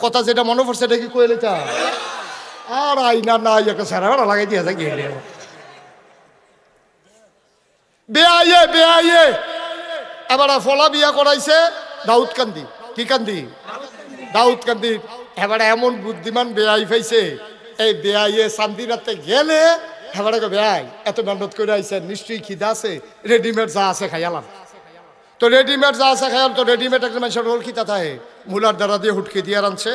কথা যেটা মনে পড়ছে এটা কি কইলে তা আর আইনা না একটা সারা লাগাই দিয়ে যায় গেলে বেআইয়ে বেআইয়ে এবার ফলা বিয়া করাইছে দাউদ কান্দি কি কান্দি দাউদ কান্দি এবার এমন বুদ্ধিমান বেআই পাইছে এই বেআইয়ে শান্তিরাতে গেলে এবারে বেআই এত মেহনত করে আইছে নিশ্চয়ই খিদা আছে রেডিমেড যা আছে খাইয়ালাম তো রেডিমেড যা আছে খাইয়াল তো রেডিমেড একটা মানুষের রোল খিতা থাকে মূলার দ্বারা দিয়ে হুটকে দিয়ে রাঁধছে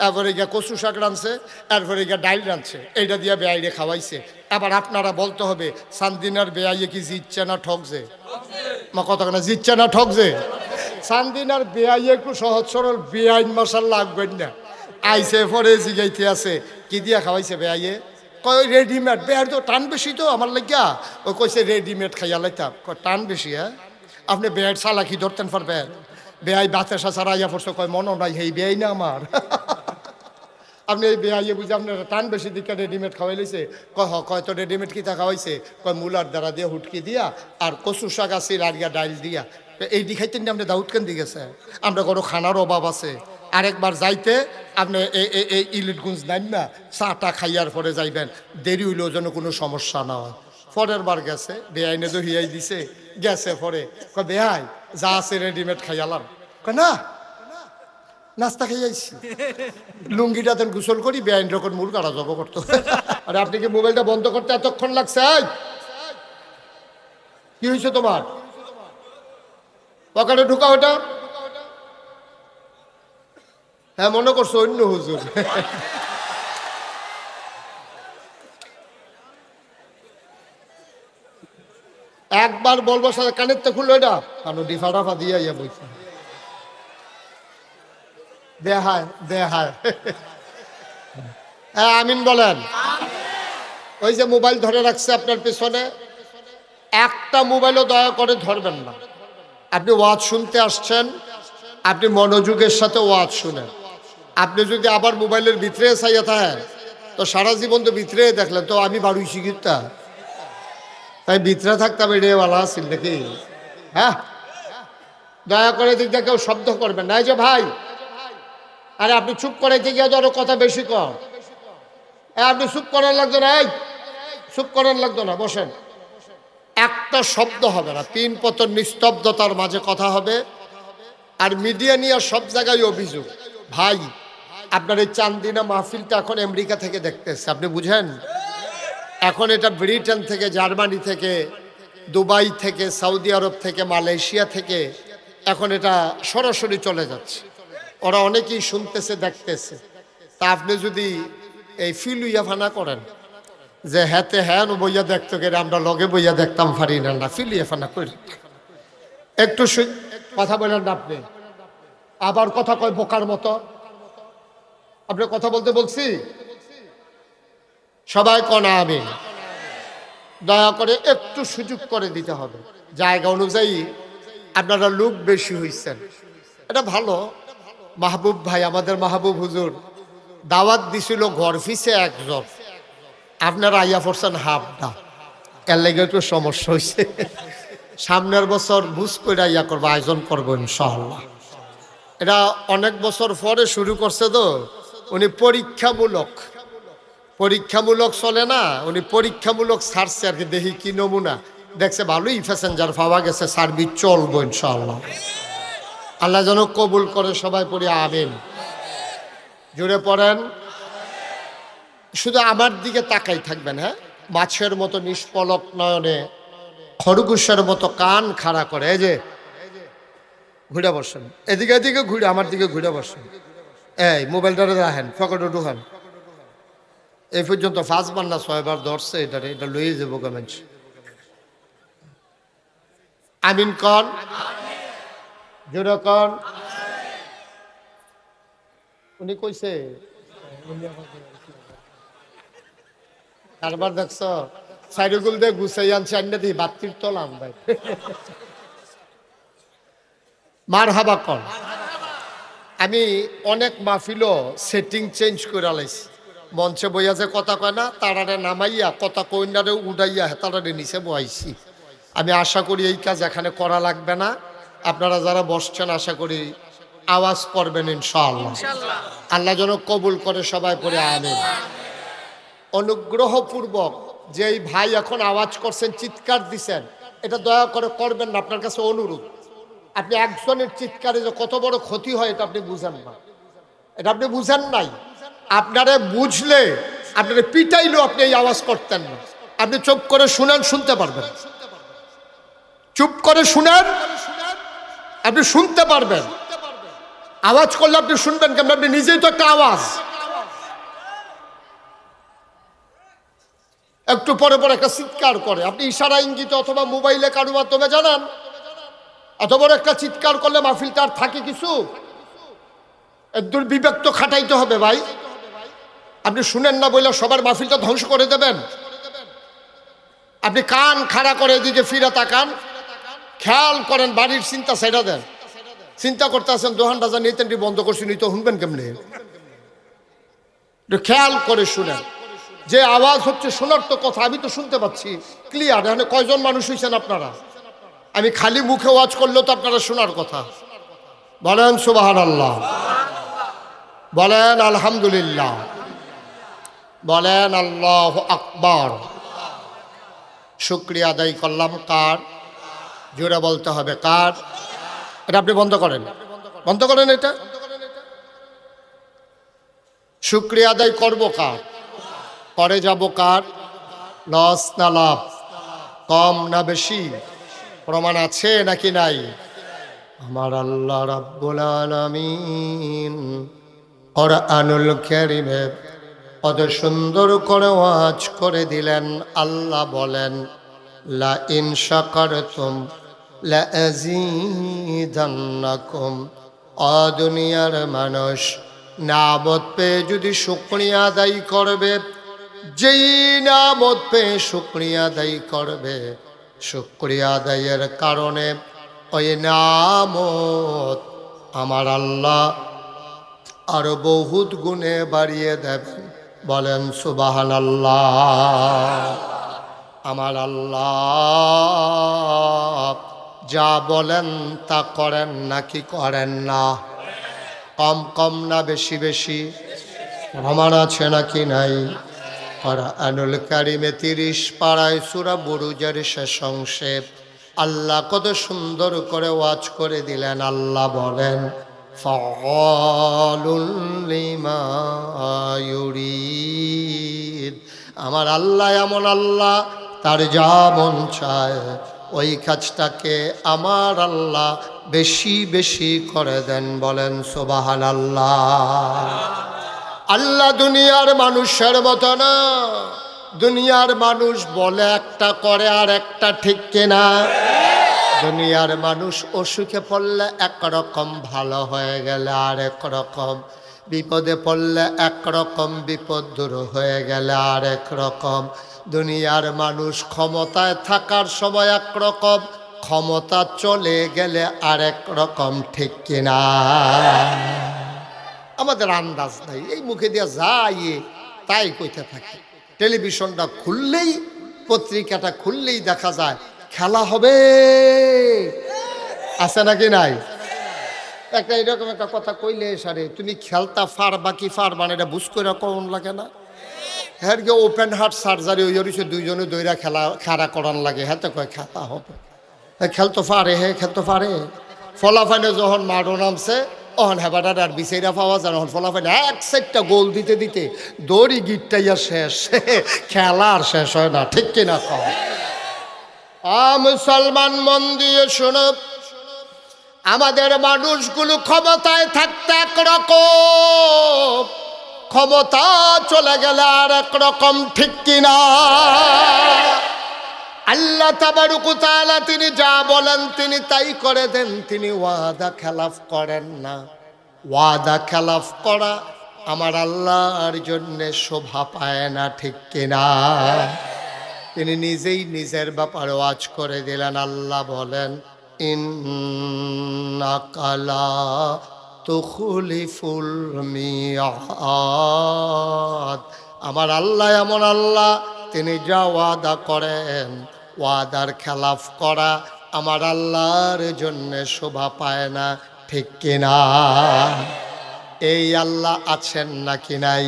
এরপরে গিয়া কচু শাক রাঁধছে এরপরে গিয়া ডাইল রাঁধছে এইটা দিয়ে বেআইরে খাওয়াইছে এবার আপনারা বলতে হবে সান্দিনার বেআইয়ে কি জিতছে না ঠকছে মা কত না জিতছে না ঠকছে সান্দিনার বেআইয়ে একটু সহজ সরল বেআইন মশাল লাগবেন না আইসে পরে জিগাইতে আছে কি দিয়া খাওয়াইছে বেআইয়ে কয় রেডিমেড বেআর তো টান বেশি তো আমার লাগিয়া ও কইছে রেডিমেড খাইয়া লাইতাম টান বেশি হ্যাঁ আপনি বেআইর চালাকি ধরতেন পারবেন বেআই বাতাসা ছাড়া আইয়া পড়ছে কয় মনে নাই হেই বেআই না আমার আপনি এই বেআইয়ে বুঝে আপনার টান বেশি দিকে রেডিমেড খাওয়াই লইছে কয় তো রেডিমেড কিতা খাওয়াইছে কয় মূলার দ্বারা দিয়ে হুটকি দিয়া আর কচু শাক আছে আর ইয়া ডাইল দিয়া এই দিখাইতেন আপনি দাউদ কান্দি গেছে আমরা কোনো খানার অভাব আছে আরেকবার যাইতে আপনি এই ইলিটগুঞ্জ নাইন না চাটা খাইয়ার পরে যাইবেন দেরি হইলেও যেন কোনো সমস্যা না হয় পরের বার গেছে বেআইনে তো হিয়াই দিছে গেছে পরে কয় বেআই যা আছে রেডিমেড খাইয়ালাম কয় না নাস্তা খেয়ে যাইছি লুঙ্গিটা তেন গোসল করি বেআইন রকম মূল কাটা জব করতো আরে আপনি কি মোবাইলটা বন্ধ করতে এতক্ষণ লাগছে কি হয়েছে তোমার পকেটে ঢুকা ওটা হ্যাঁ মনে করছো অন্য হুজুর একবার বলবো সাথে কানের তো খুললো এটা কারণ ডিফা ডাফা দিয়ে ইয়া বইছে দেহায় দেহায় হ্যাঁ আমিন বলেন ওই যে মোবাইল ধরে রাখছে আপনার পিছনে একটা মোবাইলও দয়া করে ধরবেন না আপনি ওয়াজ শুনতে আসছেন আপনি মনোযোগের সাথে ওয়াজ শুনেন আপনি যদি আবার মোবাইলের ভিতরে চাইয়া থাকেন তো সারা জীবন তো ভিতরে দেখলেন তো আমি বাড়ি শিখিতা তাই ভিতরে থাকতাম রেওয়ালা আসছিল নাকি হ্যাঁ দয়া করে দিকটা কেউ শব্দ করবেন না এই যে ভাই আরে আপনি চুপ করাইতে গিয়ে ধরো কথা বেশি কর আপনি চুপ করার লাগতো না এই চুপ করার লাগতো না বসেন একটা শব্দ হবে না তিন পতন নিস্তব্ধতার মাঝে কথা হবে আর মিডিয়া নিয়ে সব জায়গায় অভিযোগ ভাই আপনার এই চান্দিনা মাহফিলটা এখন আমেরিকা থেকে দেখতেছে আপনি বুঝেন এখন এটা ব্রিটেন থেকে জার্মানি থেকে দুবাই থেকে সৌদি আরব থেকে মালয়েশিয়া থেকে এখন এটা সরাসরি চলে যাচ্ছে ওরা অনেকেই শুনতেছে দেখতেছে তা আপনি যদি এই ফিল ইয়াফানা করেন যে হ্যাতে হ্যাঁ বইয়া দেখতো গেলে আমরা লগে বইয়া দেখতাম পারি না ফিল ইয়াফানা করি একটু কথা বলেন না আপনি আবার কথা কয় বোকার মতো আপনি কথা বলতে বলছি সবাই কনা আমি দয়া করে একটু সুযোগ করে দিতে হবে জায়গা অনুযায়ী আপনারা লোক বেশি হইছেন এটা ভালো মাহবুব ভাই আমাদের মাহবুব হুজুর দাওয়াত দিছিল ঘর ফিসে একজন আপনারা আইয়া পড়ছেন হাফটা এর লেগে একটু সমস্যা হয়েছে সামনের বছর বুঝ করে ইয়া করবো আয়োজন করবো ইনশাআল্লাহ এটা অনেক বছর পরে শুরু করছে তো উনি পরীক্ষামূলক চলে না উনি পরীক্ষামূলক ছাড়ছে আর কি দেখি কি নমুনা দেখছে ভালোই প্যাসেঞ্জার পাওয়া গেছে সার্ভিস চলবো ইনশাআল্লাহ আল্লাহ যেন কবুল করে সবাই পড়ি আমিন জুড়ে পড়েন শুধু আমার দিকে তাকাই থাকবেন হ্যাঁ মাছের মতো নিষ্পলক নয়নে খরগোশের মতো কান খাড়া করে এই যে ঘুরে বসেন এদিকে এদিকে ঘুরে আমার দিকে ঘুরে বসেন এই মোবাইলটা রাখেন পকেটে ঢুকান এই পর্যন্ত 5 বার না 6 বার ধরছে এটা লইয়ে যাবো গমেন্ট আমিন কন জোরে কন উনি কইছে কারবার দেখছ সাইডগুল দিয়ে গুছাই আনছে আন্না দিয়ে বাতির তলাম ভাই মার হাবা কন আমি অনেক মাহফিলও সেটিং চেঞ্জ করে আলাইছি মঞ্চে বইয়া যে কথা কয় না তারারে নামাইয়া কথা কইনারে উড়াইয়া তারারে নিচে বহাইছি আমি আশা করি এই কাজ এখানে করা লাগবে না আপনারা যারা বসছেন আশা করি আওয়াজ করবেন ইনশাআল্লাহ। আল্লাহ যেন কবুল করে, সবাই পড়ে আমিন। অনুগ্রহপূর্বক যেই ভাই এখন আওয়াজ করছেন, চিৎকার দিছেন, এটা দয়া করে করবেন না, আপনার কাছে অনুরোধ। আপনি একজনের চিৎকারে যে কত বড় ক্ষতি হয় এটা আপনি বুঝেন না, এটা আপনি বুঝেন নাই। আপনারে বুঝলে, আপনারে পিটাইলেও আপনি এই আওয়াজ করতেন না। আপনি চুপ করে শুনেন, শুনতে পারবেন। চুপ করে শুনেন, আপনি শুনতে পারবেন। আওয়াজ করলে আপনি শুনবেন কেমন? আপনি নিজেই তো একটা আওয়াজ। একটু পরে পরে একটা চিৎকার করে, আপনি ইশারা ইঙ্গিতে অথবা মোবাইলে কারো মাধ্যমে জানান। এত বড় একটা চিৎকার করলে মাহফিলটা আর থাকে কিছু? একদম বিবেক তো খাটাইতে হবে ভাই। আপনি শুনেন না বলে সবার মাহফিলটা ধ্বংস করে দেবেন? আপনি কান খাড়া করে এদিকে ফিরে তাকান, খেয়াল করেন, বাড়ির চিন্তা ছেড়ে দেন। চিন্তা করতে আছেন দোহানটা জানি এতেনটি বন্ধ করছি, নি তো শুনবেন কেমনে? খেয়াল করে শুনেন। যে আওয়াজ হচ্ছে শোনার তো কথা, আমি তো শুনতে পাচ্ছি ক্লিয়ার। এখানে কয়জন মানুষ হয়েছেন আপনারা? আমি খালি মুখে ওয়াজ করলেও তো আপনারা শোনার কথা। বলেন সুবহানাল্লাহ, বলেন আলহামদুলিল্লাহ, বলেন আল্লাহু আকবার। শুকরিয়া আদায় করলাম কার? জোরে বলতে হবে কার? এটা আপনি বন্ধ করেন, বন্ধ করেন এটা। শুকরিয়া আদায় করবো কার? করে যাব কার? লস না লাভ? কম না বেশি? প্রমাণ আছে নাকি নাই? আমার আল্লাহ রাব্বুল আলামিন কুরআনুল কারীমে কত সুন্দর করে ওয়াজ করে দিলেন। আল্লাহ বলেন, লা ইন শাকারতুম লা আযীদান্নাকুম। ও দুনিয়ার মানুষ, নামত পেয়ে যদি শুকরিয়া আদায় করবে, যেই নামত পেয়ে শুকরিয়া আদায় করবে, শুকরিয়া আদায়ের কারণে ওই নামত আমার আল্লাহ আরো বহুত গুণে বাড়িয়ে দেবেন। বলেন সুবহানাল্লাহ। আমার আল্লাহ যা বলেন তা করেন নাকি করেন না? কম কম না বেশি বেশি? প্রমাণ আছে নাকি নাই? কুরআনুল কারীমে 30 পারায় সূরা বুরুজের শেষ অংশে আল্লাহ কত সুন্দর করে ওয়াজ করে দিলেন। আল্লাহ বলেন, ফাআলুল লিমা ইউরিদ। আমার আল্লাহ এমন আল্লাহ, তার যা মন চায় ওই কাজটাকে আমার আল্লাহ বেশি বেশি করে দেন। বলেন সুবহানাল্লাহ। আল্লাহ দুনিয়ার মানুষের মতো না। দুনিয়ার মানুষ বলে একটা, করে আর একটা, ঠিক কিনা? দুনিয়ার মানুষ অসুখে পড়লে একরকম, ভালো হয়ে গেলে আর একরকম, বিপদে পড়লে একরকম, বিপদ দূর হয়ে গেলে আর একরকম। দুনিয়ার মানুষ ক্ষমতায় থাকার সময় একরকম, ক্ষমতা চলে গেলে আর একরকম, ঠিক কিনা? আমাদের আন্দাজ নাই, এই মুখে দিয়া যাই তাই কইতে থাকে। টেলিভিশনটা খুললেই, পত্রিকাটা খুললেই দেখা যায় খেলা হবে, আছে নাকি নাই? একটা এরকম একটা কথা কইলে সারে, তুমি খেলতা ফারবা কি ফারবা না এটা বুঝ করে কোন লাগে না? হ্যাঁ, ওপেন হার্ট সার্জারি ওই হচ্ছে, দুইজনে দইরা খেলা করান লাগে। হ্যাঁ তো কয় খেলা হবে, খেলতো পারে, হ্যাঁ খেলতো পারে। ফলাফাইনে যখন মাঠও নামছে অহন হেবাটার আর বিচাইরা পাওয়া যায়, তখন ফলাফাইনে এক সাইডটা গোল দিতে দিতে দড়ি গিটটাইয়া শেষ, খেলা আর শেষ হয় না, ঠিক কিনা কম? মুসলমান মন দিয়ে শোনো, আমাদের মানুষগুলো ক্ষমতায় থাকতে একরকম, ক্ষমতা চলে গেলে আর একরকম, ঠিক কিনা? আল্লাহ তাবারক ওয়া তাআলা তিনি যা বলেন তিনি তাই করে দেন। তিনি ওয়াদা খেলাফ করেন না। ওয়াদা খেলাফ করা আমার আল্লাহর জন্য শোভা পায় না, ঠিক কিনা? তিনি নিজেই নিজের ব্যাপারে ওয়াজ করে দিলেন। আল্লাহ বলেন, ইন্নাকা লা তুখলিফুল মিআদ। আমার আল্লাহ এমন আল্লাহ, তিনি যা ওয়াদা করেন, ওয়াদার খেলাফ করা আমার আল্লাহর জন্য শোভা পায় না। ঠিক কিনা? এই আল্লাহ আছেন নাকি নাই?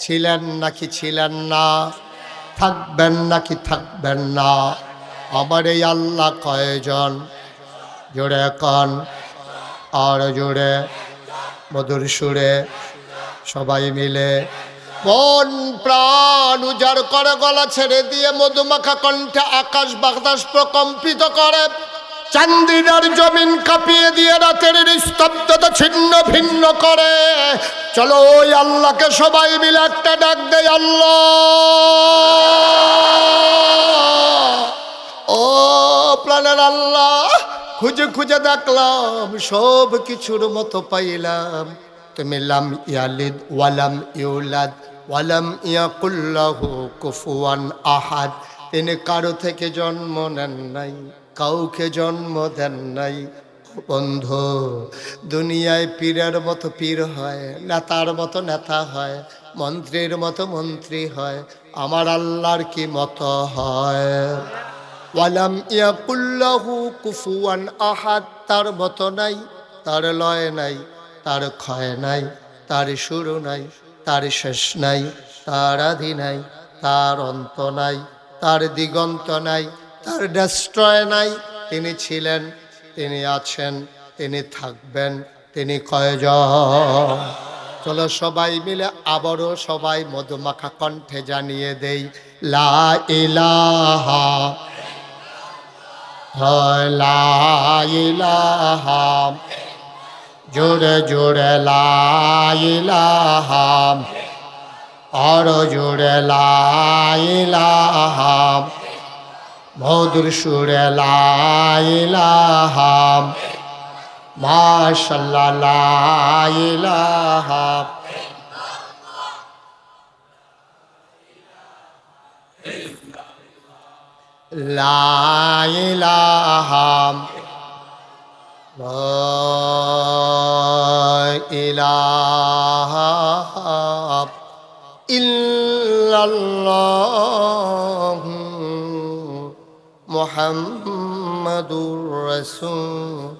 ছিলেন নাকি ছিলেন না? থাকবেন নাকি থাকবেন না? আমার এই আল্লাহ কয়জন? জোরে কন, আর জোরে, মধুর সুরে, সবাই মিলে মন প্রাণ উজাড় করে গলা ছেড়ে দিয়ে মধুমাখা কণ্ঠে আকাশ বাতাস প্রকম্পিত করে, চান্দিনার জমিন কাঁপিয়ে দিয়ে রাতের নিস্তব্ধতা ছিন্ন ভিন্ন করে। চলো ওই আল্লাহকে সবাই মিলে একটা ডাক দেয়, আল্লাহ। ও প্রাণের আল্লাহ, খুঁজে খুঁজে দেখলাম সব কিছুর মতো পাইলাম, তুমি লাম ইয়ালিদ ওয়ালাম ইউলাদ ওয়ালাম ইয়াকুল্লাহু কুফুয়ান আহাদ। তিনি কারো থেকে জন্ম নেন নাই, কাউকে জন্ম দেন নাই। বন্ধু, দুনিয়ায় পীরের মতো পীর হয়, নেতার মতো নেতা হয়, মন্ত্রীর মতো মন্ত্রী হয়, আমার আল্লাহর কি মতো হয়? ওয়ালাম ইয়াকুল্লাহু কুফুয়ান আহাদ, তার মতো নাই, তার লয় নাই, তার ক্ষয় নাই, তার শুরু নাই, তার শেষ নাই, তার আদি নাই, তার অন্ত নাই, তার দিগন্ত নাই, তার ডেস্ট্রয় নাই। তিনি ছিলেন, তিনি আছেন, তিনি থাকবেন, তিনি কয়জন? চলো সবাই মিলে আবারও সবাই মধুমাখা কণ্ঠে জানিয়ে দেই, লা ইলাহা, লা ইলাহা, জোরে জোরে লা ইলাহা, আরো জোরে লা ইলাহা, মধুর সুরে লা ইলাহা, মাশাআল্লাহ লা ইলাহা। লা ইলাহা, লা ইলাহা ইল্লাল্লাহ মুহাম্মাদুর রাসূল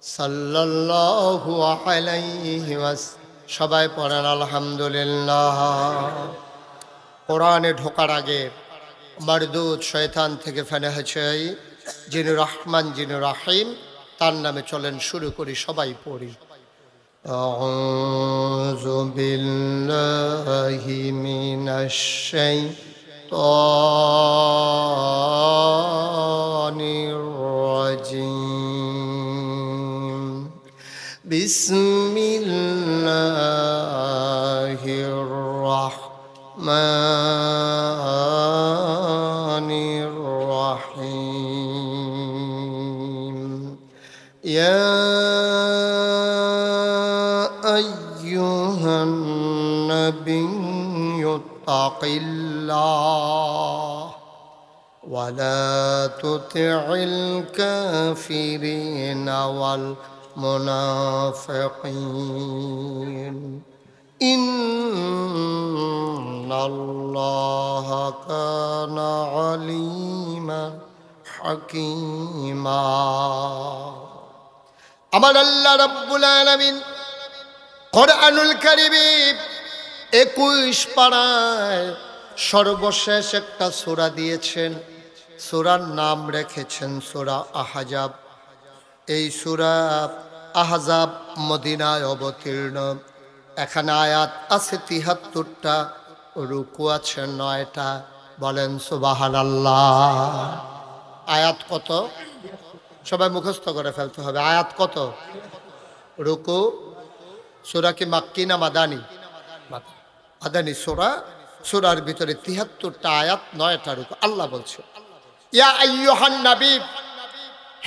সাল্লাল্লাহু আলাইহি ওয়াসাল্লাম। সবাই পড়েন আলহামদুলিল্লাহ। কোরআনে ঢোকার আগে মারদুদ শয়তান থেকে ফেনা চাই, যিনি রহমান যিনি রাহিম, তার নামে চলেন শুরু করি, সবাই পড়ি। আউযু বিল্লাহি মিনাশ শাইতানির রাজিম। বিসমিল্লাহির রাহমানির রাহিম। ইয়া আইয়ুহান নাবিয়্যু তাকিল্লাহ ওয়া লা তুতি'ল কাফিরিনা ওয়াল মুনাফিকিন ইন্নাল্লাহা কানা আলিমান হাকীমা। আমার আল্লাহ রাব্বুল আলামিন কোরআনুল কারীমে 21 পারায় সর্বশেষ একটা সূরা দিয়েছেন। সূরার নাম রেখেছেন সূরা আহজাব। এই সূরা আহজাব মদিনায় অবতীর্ণ। এখানে আয়াত আছে 73টা, রুকু আছে 9টা। বলেন সুবহানাল্লাহ। আয়াত কত? সবাই মুখস্থ করে ফেলতে হবে। আয়াত কত? রুকু। সূরা কি মাক্কি না মাদানি? মাদানি সূরা। সূরার ভিতরে 73টা আয়াত, 9টা রুকু। আল্লাহ বলছে, ইয়া আইয়ুহান নবী,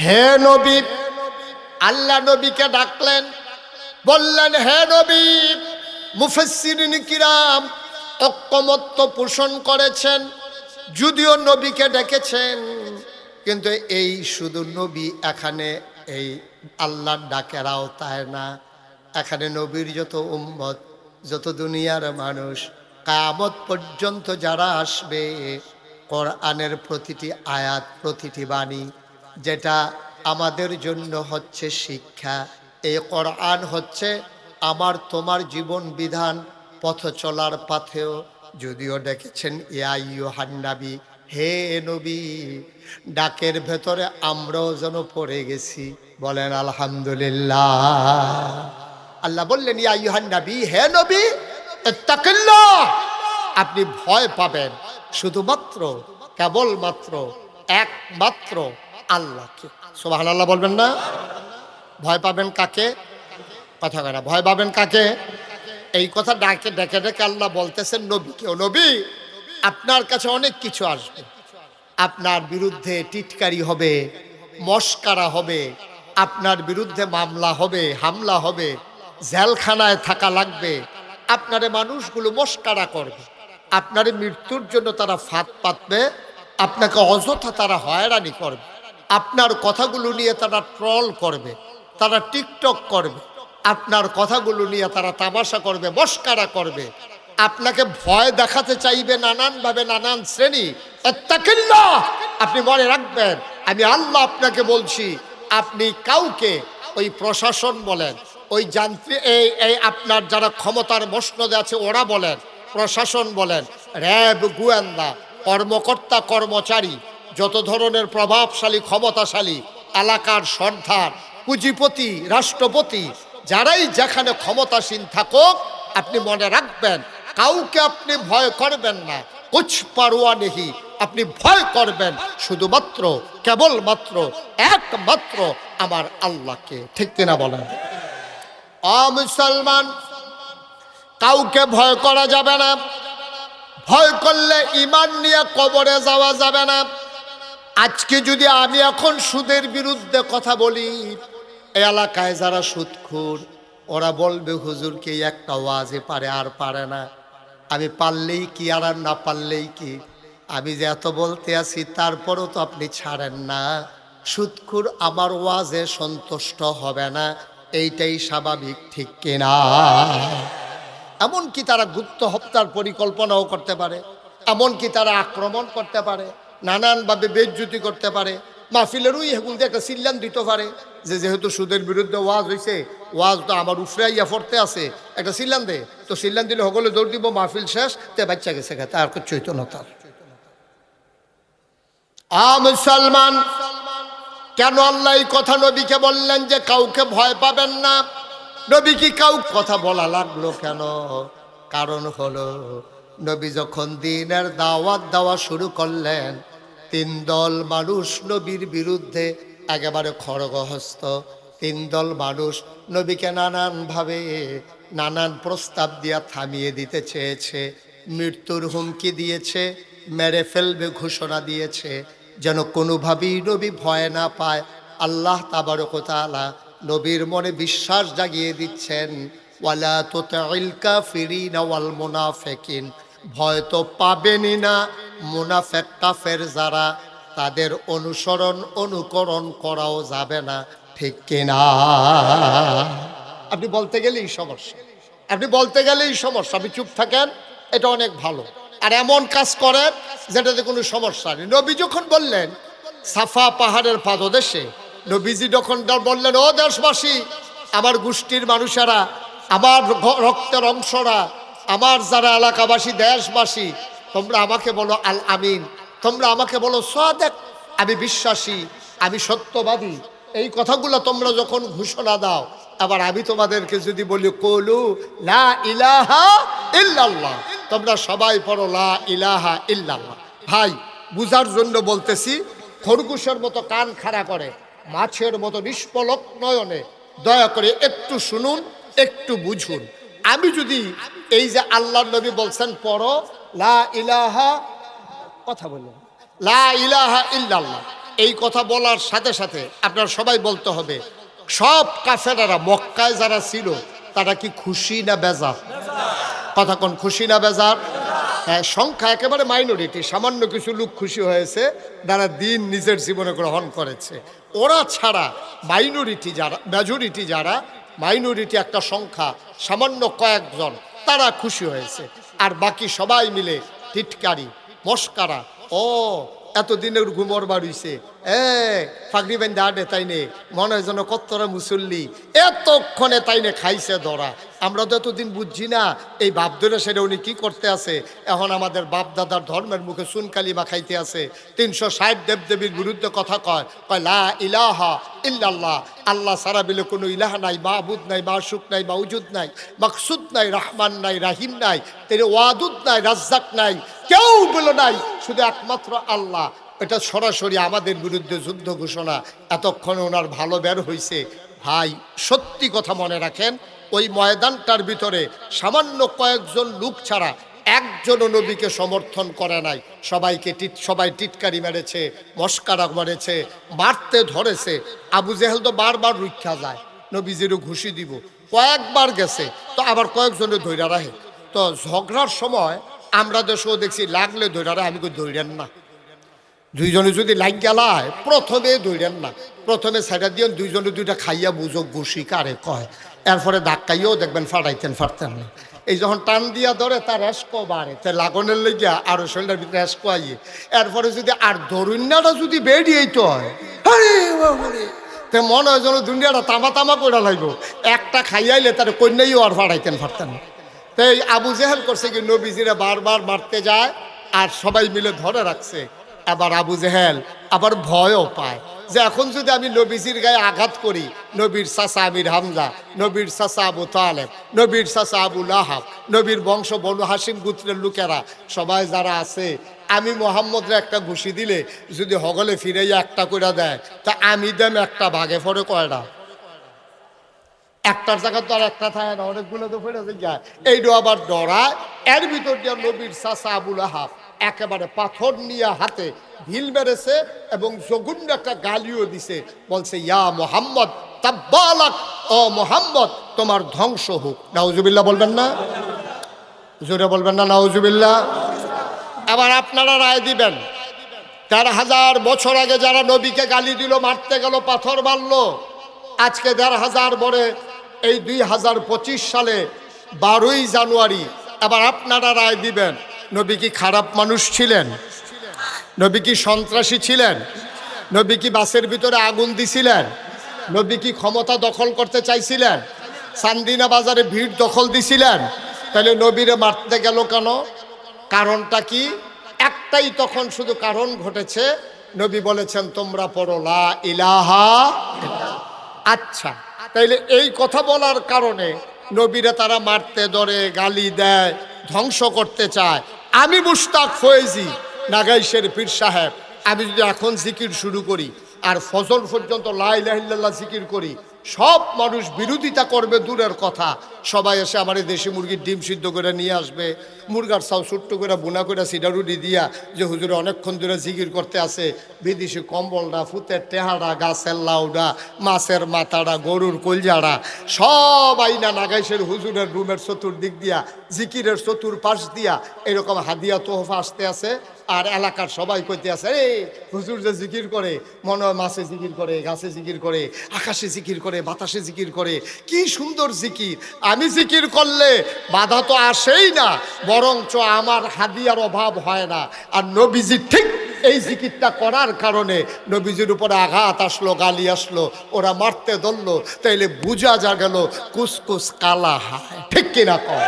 হে নবী। আল্লাহ নবীকে ডাকলেন, বললেন হে নবী। মুফাসসিরিন কিরাম ঐকমত্য পোষণ করেছেন, যদিও নবীকে ডেকেছেন, কিন্তু এই শুধু নবী এখানে এই আল্লাহর ডাকের আওতায় না। এখানে নবীর যত উম্মত, যত দুনিয়ার মানুষ, কিয়ামত পর্যন্ত যারা আসবে, কোরআনের প্রতিটি আয়াত, প্রতিটি বাণী, যেটা আমাদের জন্য হচ্ছে শিক্ষা। এই কোরআন হচ্ছে আমার তোমার জীবন বিধান, পথ চলার পথেও যদিও ডেকেছেন ইয়া আইয়ুহান নবী, হে নবী। ডাকের ভেতরে আমরাও যেন পড়ে গেছি, বলেন আলহামদুলিল্লাহ। আল্লাহ বললেন ইয়া আইয়ুহান নবী, হে নবী, ইত্তাকিল্লাহ, আপনি ভয় পাবেন শুধুমাত্র, কেবলমাত্র, একমাত্র আল্লাহকে। সুবহানাল্লাহ বলবেন না? ভয় পাবেন কাকে? কথা কয় না, ভয় পাবেন কাকে? এই কথা ডাকে ডেকে ডেকে আল্লাহ বলতেছেন নবীকে, ও নবী, আপনার কাছে অনেক কিছু আসবে, আপনার বিরুদ্ধে টিটকারি হবে, মস্কারা হবে, আপনার বিরুদ্ধে মামলা হবে, হামলা হবে, জেলখানায় থাকা লাগবে, আপনারে মানুষগুলো মস্কারা করবে, আপনার মৃত্যুর জন্য তারা ফাঁদ পাতবে, আপনাকে অযথা তারা হয়রানি করবে, আপনার কথাগুলো নিয়ে তারা ট্রল করবে, তারা টিকটক করবে, আপনার কথাগুলো নিয়ে তারা তামাশা করবে, মস্কারা করবে, আপনাকে ভয় দেখাতে চাইবে নানানভাবে, নানান শ্রেণী। ইত্তাকিল্লাহ, আপনি মনে রাখবেন আমি আল্লাহ আপনাকে বলছি, আপনি কাউকে, ওই প্রশাসন বলেন, ওই যান্ত্রিক এই আপনার যারা ক্ষমতার মসনদে আছে ওরা বলেন, প্রশাসন বলেন, র্যাব, গোয়েন্দা, কর্মকর্তা, কর্মচারী, যত ধরনের প্রভাবশালী, ক্ষমতাশালী, এলাকার সর্দার, পুঁজিপতি, রাষ্ট্রপতি, যারাই যেখানে ক্ষমতাসীন থাকুক, আপনি মনে রাখবেন কাউকে আপনি ভয় করবেন না, কুছ পারোয়া নেহি, আপনি ভয় করবেন শুধুমাত্র, কেবলমাত্র, একমাত্র আমার আল্লাহকে। ঠিক কিনা বলেন? মুসলমান, কাউকে ভয় করা যাবে না, ভয় করলে ঈমান নিয়ে কবরে যাওয়া যাবে না। আজকে যদি আমি এখন সুদের বিরুদ্ধে কথা বলি, এই এলাকায় যারা সুদখোর ওরা বলবে হুজুরকে একটা ওয়াজে পারে আর পারে না, আমি পারলেই কি আর না পারলেই কি, আমি যে এত বলতে আছি তারপরও তো আপনি ছাড়েন না, সুদখোর আমার ওয়াজে সন্তুষ্ট হবে না, এইটাই স্বাভাবিক। ঠিক কিনা? এমনকি তারা গুপ্ত হত্যার পরিকল্পনাও করতে পারে, এমনকি তারা আক্রমণ করতে পারে, নানানভাবে বেইজ্জতি করতে পারে, মাহফিলেরও এগুলো একটা সিল্লান দিতে পারে যে যেহেতু সুদের বিরুদ্ধে ওয়াজ হয়েছে, ওয়াজ তো আমার উফরাইয়া পড়তে আছে, একটা সিল্লান দে, তো সিল্লান দিলে সকলে দৌড় দিব, মাহফিল শেষ, তে বাচ্চা গেছে খেতে, আর চৈতন্যতার। মুসলমান, কেন আল্লাহ এই কথা নবীকে বললেন যে কাউকে ভয় পাবেন না? নবী কি কাউ কথা বলা লাগলো কেন? কারণ হলো নবী যখন দ্বীনের দাওয়াত দেওয়া শুরু করলেন, তিন দল মানুষ নবীর বিরুদ্ধে একেবারে খড়গহস্ত। তিন দল মানুষ নবীকে নানানভাবে নানান প্রস্তাব দিয়া থামিয়ে দিতে চেয়েছে, মৃত্যুর হুমকি দিয়েছে, মেরে ফেলবে ঘোষণা দিয়েছে, যেন কোনোভাবেই নবী ভয় না পায়। আল্লাহ তাবারক ওয়া তাআলা নবীর মনে বিশ্বাস জাগিয়ে দিচ্ছেন, ওয়ালা তুতিল কাফিরিনা ওয়াল মুনাফিকিন, ভয় তো পাবেনই না মুনাফিক কাফের যারা, তাদের অনুসরণ অনুকরণ করাও যাবে না। ঠিক কিনা? আপনি বলতে গেলেই সমস্যা, আপনি বলতে গেলেই সমস্যা, আপনি চুপ থাকেন, এটা অনেক ভালো। আর এমন কাজ করেন যেটাতে কোনো সমস্যা নেই। নবী যখন বললেন সাফা পাহাড়ের পাদদেশে, নবীজি যখন বললেন, ও দেশবাসী, আমার গোষ্ঠীর মানুষেরা, আমার রক্তের অংশরা, আমার যারা এলাকাবাসী, দেশবাসী, তোমরা আমাকে বলো আল আমিন, তোমরা আমাকে বলো সাদেক, আমি বিশ্বাসী, আমি সত্যবাদী। এই কথাগুলো তোমরা যখন ঘোষণা দাও, আবার আমি তোমাদেরকে যদি বলি কলু লা ইলাহা ইল্লাল্লাহ, তোমরা সবাই পড়ো লা ইলাহা ইল্লাল্লাহ। ভাই, বুঝার জন্য বলতেছি, খরগোশের মতো কান খাড়া করে, মাছের মতো নিষ্পলক নয়নে দয়া করে একটু শুনুন, একটু বুঝুন। আমি যদি এই যে আল্লাহর নবী বলছেন পড়ো লা ইলাহা, কথা বললেন লা ইলাহা ইল্লাল্লাহ, এই কথা বলার সাথে সাথে আপনারা সবাই বলতে হবে, সব কাফেরেরা মক্কায় যারা ছিল তারা কি খুশি না বেজার? কথা কোন, খুশি না বেজার? হ্যাঁ, সংখ্যা একেবারে মাইনরিটি, সামান্য কিছু লোক খুশি হয়েছে যারা দিন নিজের জীবনে গ্রহণ করেছে। ওরা ছাড়া মাইনরিটি যারা, মেজরিটি যারা, মাইনরিটি একটা সংখ্যা, সামান্য কয়েকজন, তারা খুশি হয়েছে। আর বাকি সবাই মিলে টিটকারি, মস্কারা, ও এতদিনের ঘুমর বাড়িছে, ফাগরি বেন দা তাই নে মনে হয় যেন কত্তরা মুসল্লি এতক্ষণে তাই নে খাইছে ধরা। আমরা তো এতদিন বুঝছি না এই বাপ ধরে সেটা উনি কি করতে আছে। এখন আমাদের বাপ দাদার ধর্মের মুখে সুনকালিমা খাইতে আছে, 360 দেবদেবীর বিরুদ্ধে কথা কয় লা ইলাহা ইল্লাল্লাহ, আল্লাহ সারা বিলে কোনো ইলাহা নাই, মাহবুদ নাই, মাশুক নাই, মাউজুদ নাই, মাকসুদ নাই, রহমান নাই, রাহিম নাই, তেরে ওয়াদুদ নাই, রাজ্জাক নাই, কেউ বলো নাই, শুধু একমাত্র আল্লাহ। এটা সরাসরি আমাদের বিরুদ্ধে যুদ্ধ ঘোষণা। এতক্ষণ ওনার ভালো বের হয়েছে। ভাই সত্যি কথা মনে রাখেন, ওই ময়দানটার ভিতরে সামান্য কয়েকজন লোক ছাড়া একজনও নবীকে সমর্থন করে নাই। সবাই টিটকারি মেরেছে, মস্কারা মেরেছে, মারতে ধরেছে। আবু জেহেল তো বারবার রুক্ষা যায়, নবীজিরও ঘুষি দিব, কয়েকবার গেছে, তো আবার কয়েকজনে ধৈর্য রাখে। তো ঝগড়ার সময় আমরা দেশেও দেখছি লাগলে ধৈর্য রাখে, আমি কই ধৈর্যেন না, দুইজনে যদি লাগ গেলায় প্রথমে ধৈর্যেন না, প্রথমে সাইডা দিয়ে দুইজনে দুইটা খাইয়া বুঝো ঘুষি কারে কয়, এরপরে ধাক্কাইও দেখবেন ফাটাইতেন না। এই যখন টান দিয়া ধরে তার রেস্কো বাড়ে, তাই লাগনের লেগিয়া আরো শরীরের ভিতরে রেস্কো আইয়ে, এরপরে যদি আর দরুন্যাটা যদি বেরিয়েই তো হয়, তো মনে হয় যেন দুনিয়াটা তামা করে লাগবো। একটা খাইয়াইলে তার কন্যাইও আর ফাটাইতেন না। তাই আবু জেহেল করছে কি, নবীজিরা বারবার মারতে যায় আর সবাই মিলে ধরে রাখছে। আবার আবু জেহেল আবার ভয়ও পায় যে এখন যদি আমি নবীজির গায়ে আঘাত করি, নবীর চাচা আমির হামজা, নবীর চাচা আবু তালেব, নবীর চাচা আবু লাহাব, নবীর বংশ বনু হাসিম গোত্রের লোকেরা সবাই যারা আছে, আমি মোহাম্মদরে একটা ঘুষি দিলে যদি হগলে ফিরাইয়া একটা করে দেয়, তা আমি দেম একটা ভাগে পড়ে কয়টা, একটার জায়গা তো আর একটা থাকে না, অনেকগুলো তো ফেরে যায়। এইটা আবার ডরায়। এর ভিতর দিয়ে নবীর চাচা আবু লাহাব একেবারে পাথর নিয়ে হাতে ঢিল মেরেছে এবং জঘন্য একটা গালিও দিছে, বলছে ইয়া মোহাম্মদ তাব্বালাক, ও মোহাম্মদ তোমার ধ্বংস হোক। নাউজুবিল্লাহ বলবেন না? জোরে বলবেন না নাউজুবিল্লাহ? আবার আপনারা রায় দিবেন, ১৩,০০০ বছর আগে যারা নবীকে গালি দিল, মারতে গেল, পাথর মারলো, আজকে ১৫০০ পরে এই ২০২৫ সালে ১২ই জানুয়ারি আবার আপনারা রায় দিবেন, নবী কি খারাপ মানুষ ছিলেন? নবী কি সন্ত্রাসী ছিলেন? নবী কি বাসের ভিতরে আগুন দিছিলেন? নবী কি ক্ষমতা দখল করতে চাইছিলেন? চান্দিনা বাজারে ভিড় দখল দিছিলেন? তাহলে নবীরে মারতে গেল কেন? কারণটা কি? একটাই তখন শুধু কারণ ঘটেছে, নবী বলেছেন তোমরা পড়ো লা ইলাহা। আচ্ছা, তাইলে এই কথা বলার কারণে নবীরা তারা মারতে ধরে, গালি দেয়, ধ্বংস করতে চায়। আমি মুশতাক ফয়েজি নাগাইশের পীর সাহেব, আমি যদি এখন জিকির শুরু করি আর ফজর পর্যন্ত লা ইলাহা ইল্লাল্লাহ জিকির করি, সব মানুষ বিরোধিতা করবে দূরের কথা, সবাই এসে আমার এই দেশি মুরগির ডিম সিদ্ধ করে নিয়ে আসবে, মুরগার চাউ ছোট্ট করে বোনা করে সিডারুডি দিয়া যে হুজুরে অনেকক্ষণ ধরে জিকির করতে আসে, বিদেশি কম্বলটা, ফুতের টেহারা, গাছের লাউডা, মাছের মাথাটা, গরুর কলজাড়া সব আইনা নাগাইশের হুজুরের রুমের চতুর্দিক দিয়া, জিকিরের চতুর্পাশ দিয়া এরকম হাদিয়া তোহফা আসতে আছে। আর এলাকার সবাই কইতে আছে, এই হুজুর যে জিকির করে, মনে হয় মাছে জিকির করে, গাছে জিকির করে, আকাশে জিকির করে, বাতাসে জিকির করে, কি সুন্দর জিকির। আমি জিকির করলে বাধা তো আসেই না, বরঞ্চ আমার হাদিয়ার অভাব হয় না। আর নবীজি ঠিক এই জিকিরটা করার কারণে নবীজির উপরে আঘাত আসলো, গালি আসলো, ওরা মারতে ধরলো, তাইলে বুঝা যা গেল কুসকুস কালা হায়, ঠিক কিনা কর?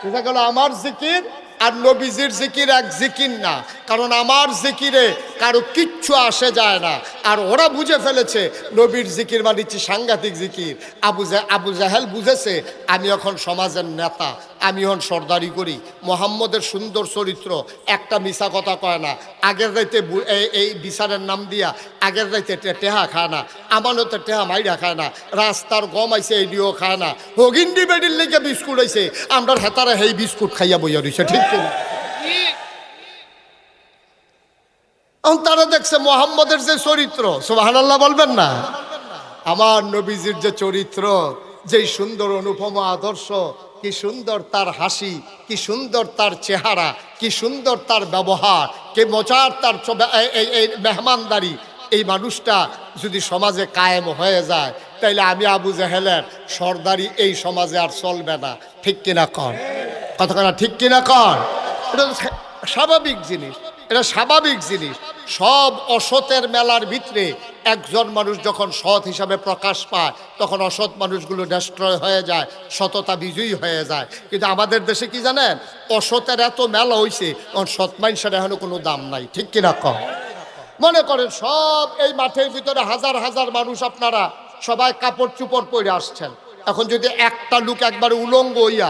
বুঝা গেল আমার জিকির আর নবীজির জিকির এক জিকির না, কারণ আমার জিকিরে কারো কিচ্ছু আসে যায় না। আর ওরা বুঝে ফেলেছে নবীর জিকির মানে সাংঘাতিক জিকির। আবু জাহেল বুঝেছে আমি এখন সমাজের নেতা, আমি এখন সর্দারি করি, মোহাম্মদের সুন্দর চরিত্র, একটা মিশা কথা কয় না, আগের রাইতে এই বিচারের নাম দিয়া আগের রাইতে টেহা খায় না, আমানতের টেহা মাইরা খায় না, রাস্তার গম আইছে এইডিও খায় না, হগিন্ডি বেডির লেগে বিস্কুট আইছে, আমরা হেতারা সেই বিস্কুট খাইয়া বইয়া রয়েছে, ঠিক কিনা? তারা দেখছে মোহাম্মদের যে চরিত্র, সুবহানাল্লাহ বলবেন না? আমার নবীজির যে চরিত্র, যেই সুন্দর অনুপম আদর্শ, কি সুন্দর তার হাসি, কি সুন্দর তার চেহারা, কি সুন্দর তার ব্যবহার, কি মজার তার এই মেহমানদারি, এই মানুষটা যদি সমাজে কায়েম হয়ে যায়, তাইলে আমি আবু জাহেলের সর্দারি এই সমাজে আর চলবে না, ঠিক কিনা কর? কথা ঠিক কিনা কর? এটা স্বাভাবিক জিনিস। এটা স্বাভাবিক জিনিস। সব অসতের মেলার ভিতরে একজন মানুষ যখন সৎ হিসাবে প্রকাশ পায় তখন অসৎ মানুষগুলো ডিস্ট্রয় হয়ে যায়, সততা বিজয়ী হয়ে যায়। কিন্তু আমাদের দেশে কি জানেন, অসতের এত মেলা হইছে, সৎ মানুষের এখনো কোনো দাম নাই। ঠিক কিনা কম? মনে করেন সব এই মাঠের ভিতরে হাজার হাজার মানুষ, আপনারা সবাই কাপড় চুপড় পরে আসছেন। এখন যদি একটা লোক একবার উলঙ্গ হইয়া,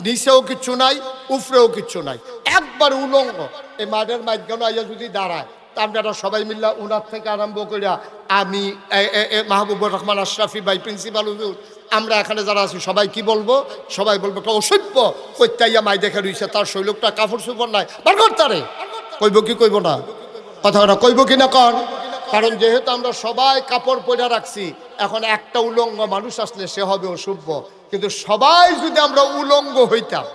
নিচেও কিচ্ছু নাই, উফরেও কিচ্ছু নাই, একবার উলঙ্গ এই মাঠের মাঝখানে আইয়া যদি দাঁড়ায়, তা আপনারা সবাই মিল্লা উনার থেকে আরম্ভ করিয়া আমি, মাহবুবুর রহমান আশরাফি ভাই, প্রিন্সিপাল হুজুর, আমরা এখানে যারা আছি সবাই কি বলবো? সবাই বলবো একটা অসভ্য কইতাইয়া মাই দেখে রইছে, তার শৈলকটা কাপড় চুপড় নাই, বার করতারে। কইব কি কইব না? কথা কইব কি না কন? কারণ যেহেতু আমরা সবাই কাপড় পরে রাখছি, এখন একটা উলঙ্গ মানুষ আসলে সে হবে অসভ্য। কিন্তু সবাই যদি আমরা উলঙ্গ হইতাম,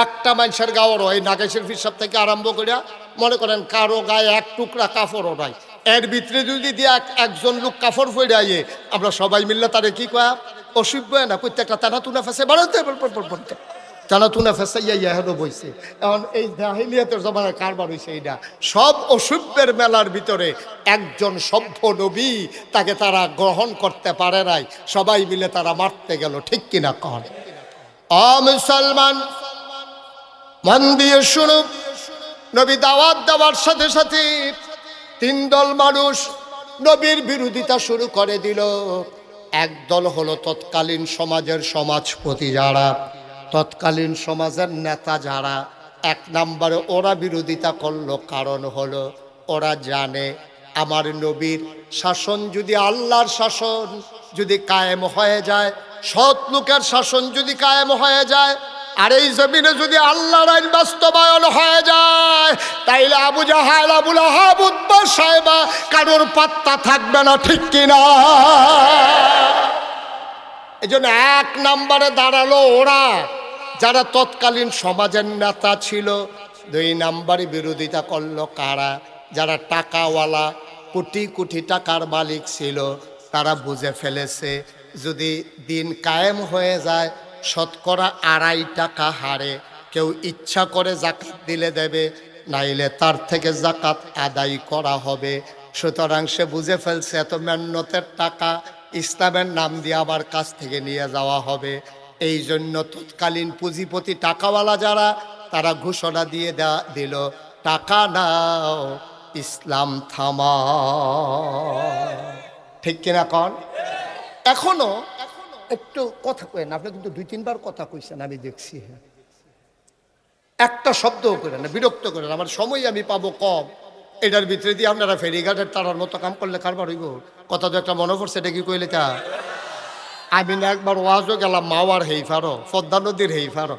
একটা মানুষের গাওয়ার হয় নাগেশের ফিসাব থেকে আরম্ভ করিয়া মনে করেন কারো গায়ে এক টুকরা কাপড়ও নাই, এর ভিতরে যদি দিয়ে একজন লোক কাপড় পরে আইয়ে, আমরা সবাই মিললে তারে কি কয়া? অসভ্য না। প্রত্যেকটা টানা তুনা ফেসে বাড়াতে টানা তুনা ফেসে ইয়া হেলো বইছে। এখন এই জাহিলিয়াতের জমানায় কারবার হইছে এইটা। সব অসভ্যের মেলার ভিতরে একজন সভ্য নবী, তাকে তারা গ্রহণ করতে পারে নাই, সবাই মিলে তারা মারতে গেল। ঠিক কিনা কন? মুসলমান মন দিয়ে শুনুন, নবী দাওয়াত দেওয়ার সাথে সাথে তিন দল মানুষ নবীর বিরোধিতা শুরু করে দিল। এক দল হলো তৎকালীন সমাজের সমাজপতি যারা, তৎকালীন সমাজের নেতা যারা, এক নম্বরে ওরা বিরোধিতা করলো। কারণ হলো ওরা জানে আমার নবীর শাসন যদি, আল্লাহর শাসন যদি কায়েম হয়ে যায়, সৎ লোকের শাসন যদি কায়েম হয়ে যায়, আর এই জমিনে যদি আল্লাহর আইন বাস্তবায়ন হয়ে যায়, তাইলে আবু জাহাল, আবু লাহাব, উতবা, সাইবা কারোর পাত্তা থাকবে না। ঠিক কিনা? এই জন্য এক নম্বরে দাঁড়ালো ওরা যারা তৎকালীন সমাজের নেতা ছিল। দুই নম্বরে বিরোধিতা করলো কারা? যারা টাকাওয়ালা, কোটি কোটি টাকার মালিক ছিল। তারা বুঝে ফেলেছে যদি দিন কায়েম হয়ে যায়, শতকরা 2.5 টাকা হারে কেউ ইচ্ছা করে জাকাত দিলে দেবে, নাইলে তার থেকে জাকাত আদায় করা হবে। সুতরাং সে বুঝে ফেলছে এত মেহনতের টাকা ইসলামের নাম দিয়ে আবার কাছ থেকে নিয়ে যাওয়া হবে। এই জন্য তৎকালীন পুঁজিপতি টাকাওয়ালা যারা, তারা ঘোষণা দিয়ে দিল, টাকা নাও, ইসলাম থামা। ঠিক কিনা কন? এখনো একটু কথা কয়েন, আপনি কিন্তু 2-3 বার কথা কইছেন, আমি দেখছি। একটা শব্দও করেন না, বিরক্ত করেন। আমার সময় আমি পাবো কম, এটার ভিতরে দিয়ে আপনারা ফেরিঘাটের তারার মতো কাম করলে কারবার হইব। কথা তো একটা মনে পড়ছে, এটা কি কইলে তা? আমি না একবার ওয়াজও গেলাম মাওয়ার হেইফারো, পদ্মা নদীর হেইফারো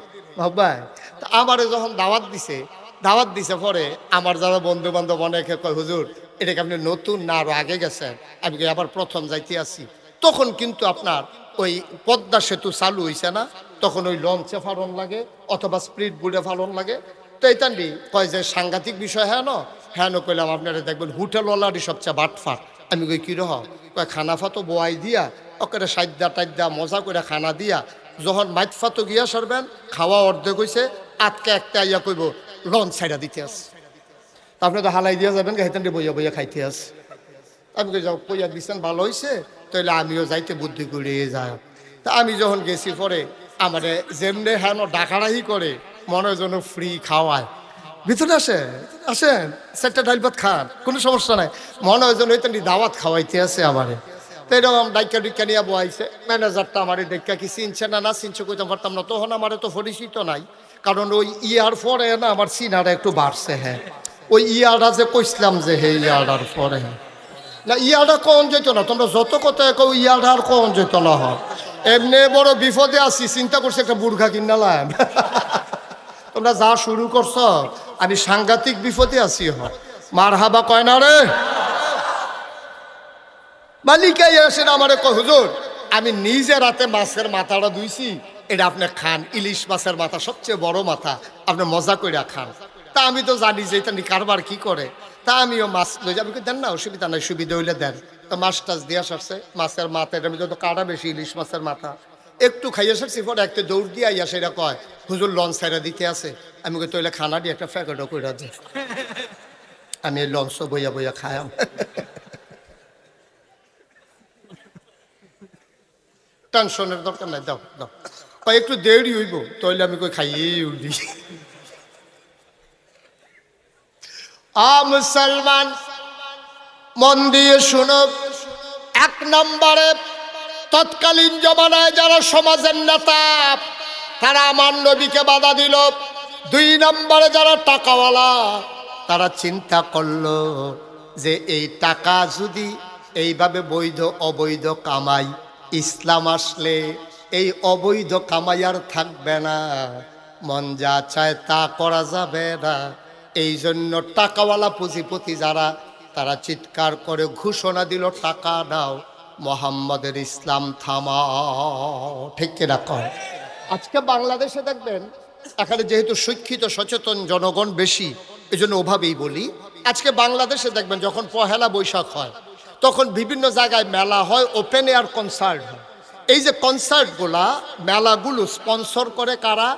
ভাই। তা আমারে যখন দাওয়াত দিছে পরে আমার যারা বন্ধু বান্ধব অনেকে কয়, হুজুর এটা কি আপনি নতুন না আরো আগে গেছেন? আমি আবার প্রথম যাইতে আসি। তখন কিন্তু আপনার ওই পদ্মা সেতু চালু হইছে না, তখন ওই লঞ্চে ফালন লাগে অথবা স্পিড বোর্ডে ফালন লাগে। তো এইটান্ডি কয় যে সাংঘাতিক বিষয়, হ্যাঁ কইলাম আপনারা দেখবেন হোটেলওয়ালারই সবচেয়ে বাটফাট। আমি কই কী রহ? কয় খানাফা তো বোয়াই দিয়া ওকে সাইডা টাইডা মজা করে খানা দিয়া, যখন মাইতফাতো গিয়া সরবেন খাওয়া অর্ধেক হইছে, আটকে একটা আইয়া কইব লঞ্চ সাইডা দিতে আস। আপনি তো হালাই দিয়া যাবেন, হেতান্ডি বইয়া বইয়া খাইতে আস। আমি কই যাও, কইয়া দিচ্ছেন ভালো হয়েছে, তাইলে আমিও যাইতে বুদ্ধি করিয়ে যাই। তা আমি যখন গেছি পরে আমারে যেমনে হ্যাঁ ডাকারাহি করে, মনে যেন ফ্রি খাওয়ায়। ভিতরে আসেন সেটা ডাইল ভাত খান, কোনো সমস্যা নাই। মনে হয় যেন ওইখানে দাওয়াত খাওয়াইতে আছে আমারে। তো এরকম ডাইকা নিয়ে বয়াইছে। ম্যানেজারটা আমারে ডাইকা কি চিনছে না চিনছে কইতে পারতাম না, তখন আমারে তো পরিচিত নাই। কারণ ওই ইয়ার পরে না আমার চিনারা একটু বাড়ছে। হ্যাঁ, ওই ইয়ারটা যে কইসলাম যে হে ইয়ারটার পরে না, ইয়ারটা কখন যেত না, তোমরা যত কথা কও ইয়ারটা আর কখন যেত না। হয় এমনি বড় বিপদে আছি, চিন্তা করছি একটা বুর্খা কিনালাম। তোমরা যা শুরু করছ, আমি সাংঘাতিক বিপদে আছি। হয় মার হাবা কয় না রে মালিকাই আসেন আমারে কয়, হুজুর আমি নিজে রাতে মাছের মাথাটা ধুইছি, এটা আপনি খান। ইলিশ মাছের মাথা সবচেয়ে বড় মাথা, আপনি মজা কইরা খান। তা আমি তো জানি যে এটা কারবার কি করে। তা আমিও মাছ লই যাবি, দেন না অসুবিধা নাই, সুবিধা হইলে দেন। তো মাছ টাছ দিয়া সারছে, মাছের মাথা, এটা তো কাটা বেশি, ইলিশ মাছের মাথা। একটু খাইয়া সারছি, পরে একটা দৌড় দিয়ে আইয়া সেটা কয় হুজুর লঞ্চ ছাইরা দিতে আছে। আমি কই তইলে খানা দিয়ে একটা প্যাকেটও কইরা দে। আমি এই লঞ্চ বইয়া বইয়া খায়াম। টেনশনের দরকার নাই, দাও দাও। কয় একটু দেরি হইব, তইলে আমি কই খাইয়েই উঠি। মুসলমান মন দিয়ে শুনো, এক নম্বরে তৎকালীন জমানায় যারা সমাজের নেতা তারা আমার নবীকে বাধা দিল। 2 নম্বরে যারা টাকাওয়ালা তারা চিন্তা করলো যে এই টাকা যদি এইভাবে বৈধ অবৈধ কামাই, ইসলাম আসলে এই অবৈধ কামাই আর থাকবে না, মন যা চায় তা করা যাবে না। এই জন্য টাকাওয়ালা পুঁজিপতি যারা তারা চিৎকার করে ঘোষণা দিল, টাকা দাও, মোহাম্মদের ইসলাম থামাও। ঠিক কিনা কর? আজকে বাংলাদেশে দেখবেন, এখানে যেহেতু শিক্ষিত সচেতন জনগণ বেশি, এই জন্য ওভাবেই বলি, আজকে বাংলাদেশে দেখবেন যখন পহেলা বৈশাখ হয় তখন বিভিন্ন জায়গায় মেলা হয়, ওপেন এয়ার কনসার্ট হয়। এই যে কনসার্টগুলা মেলাগুলো স্পন্সর করে কারা?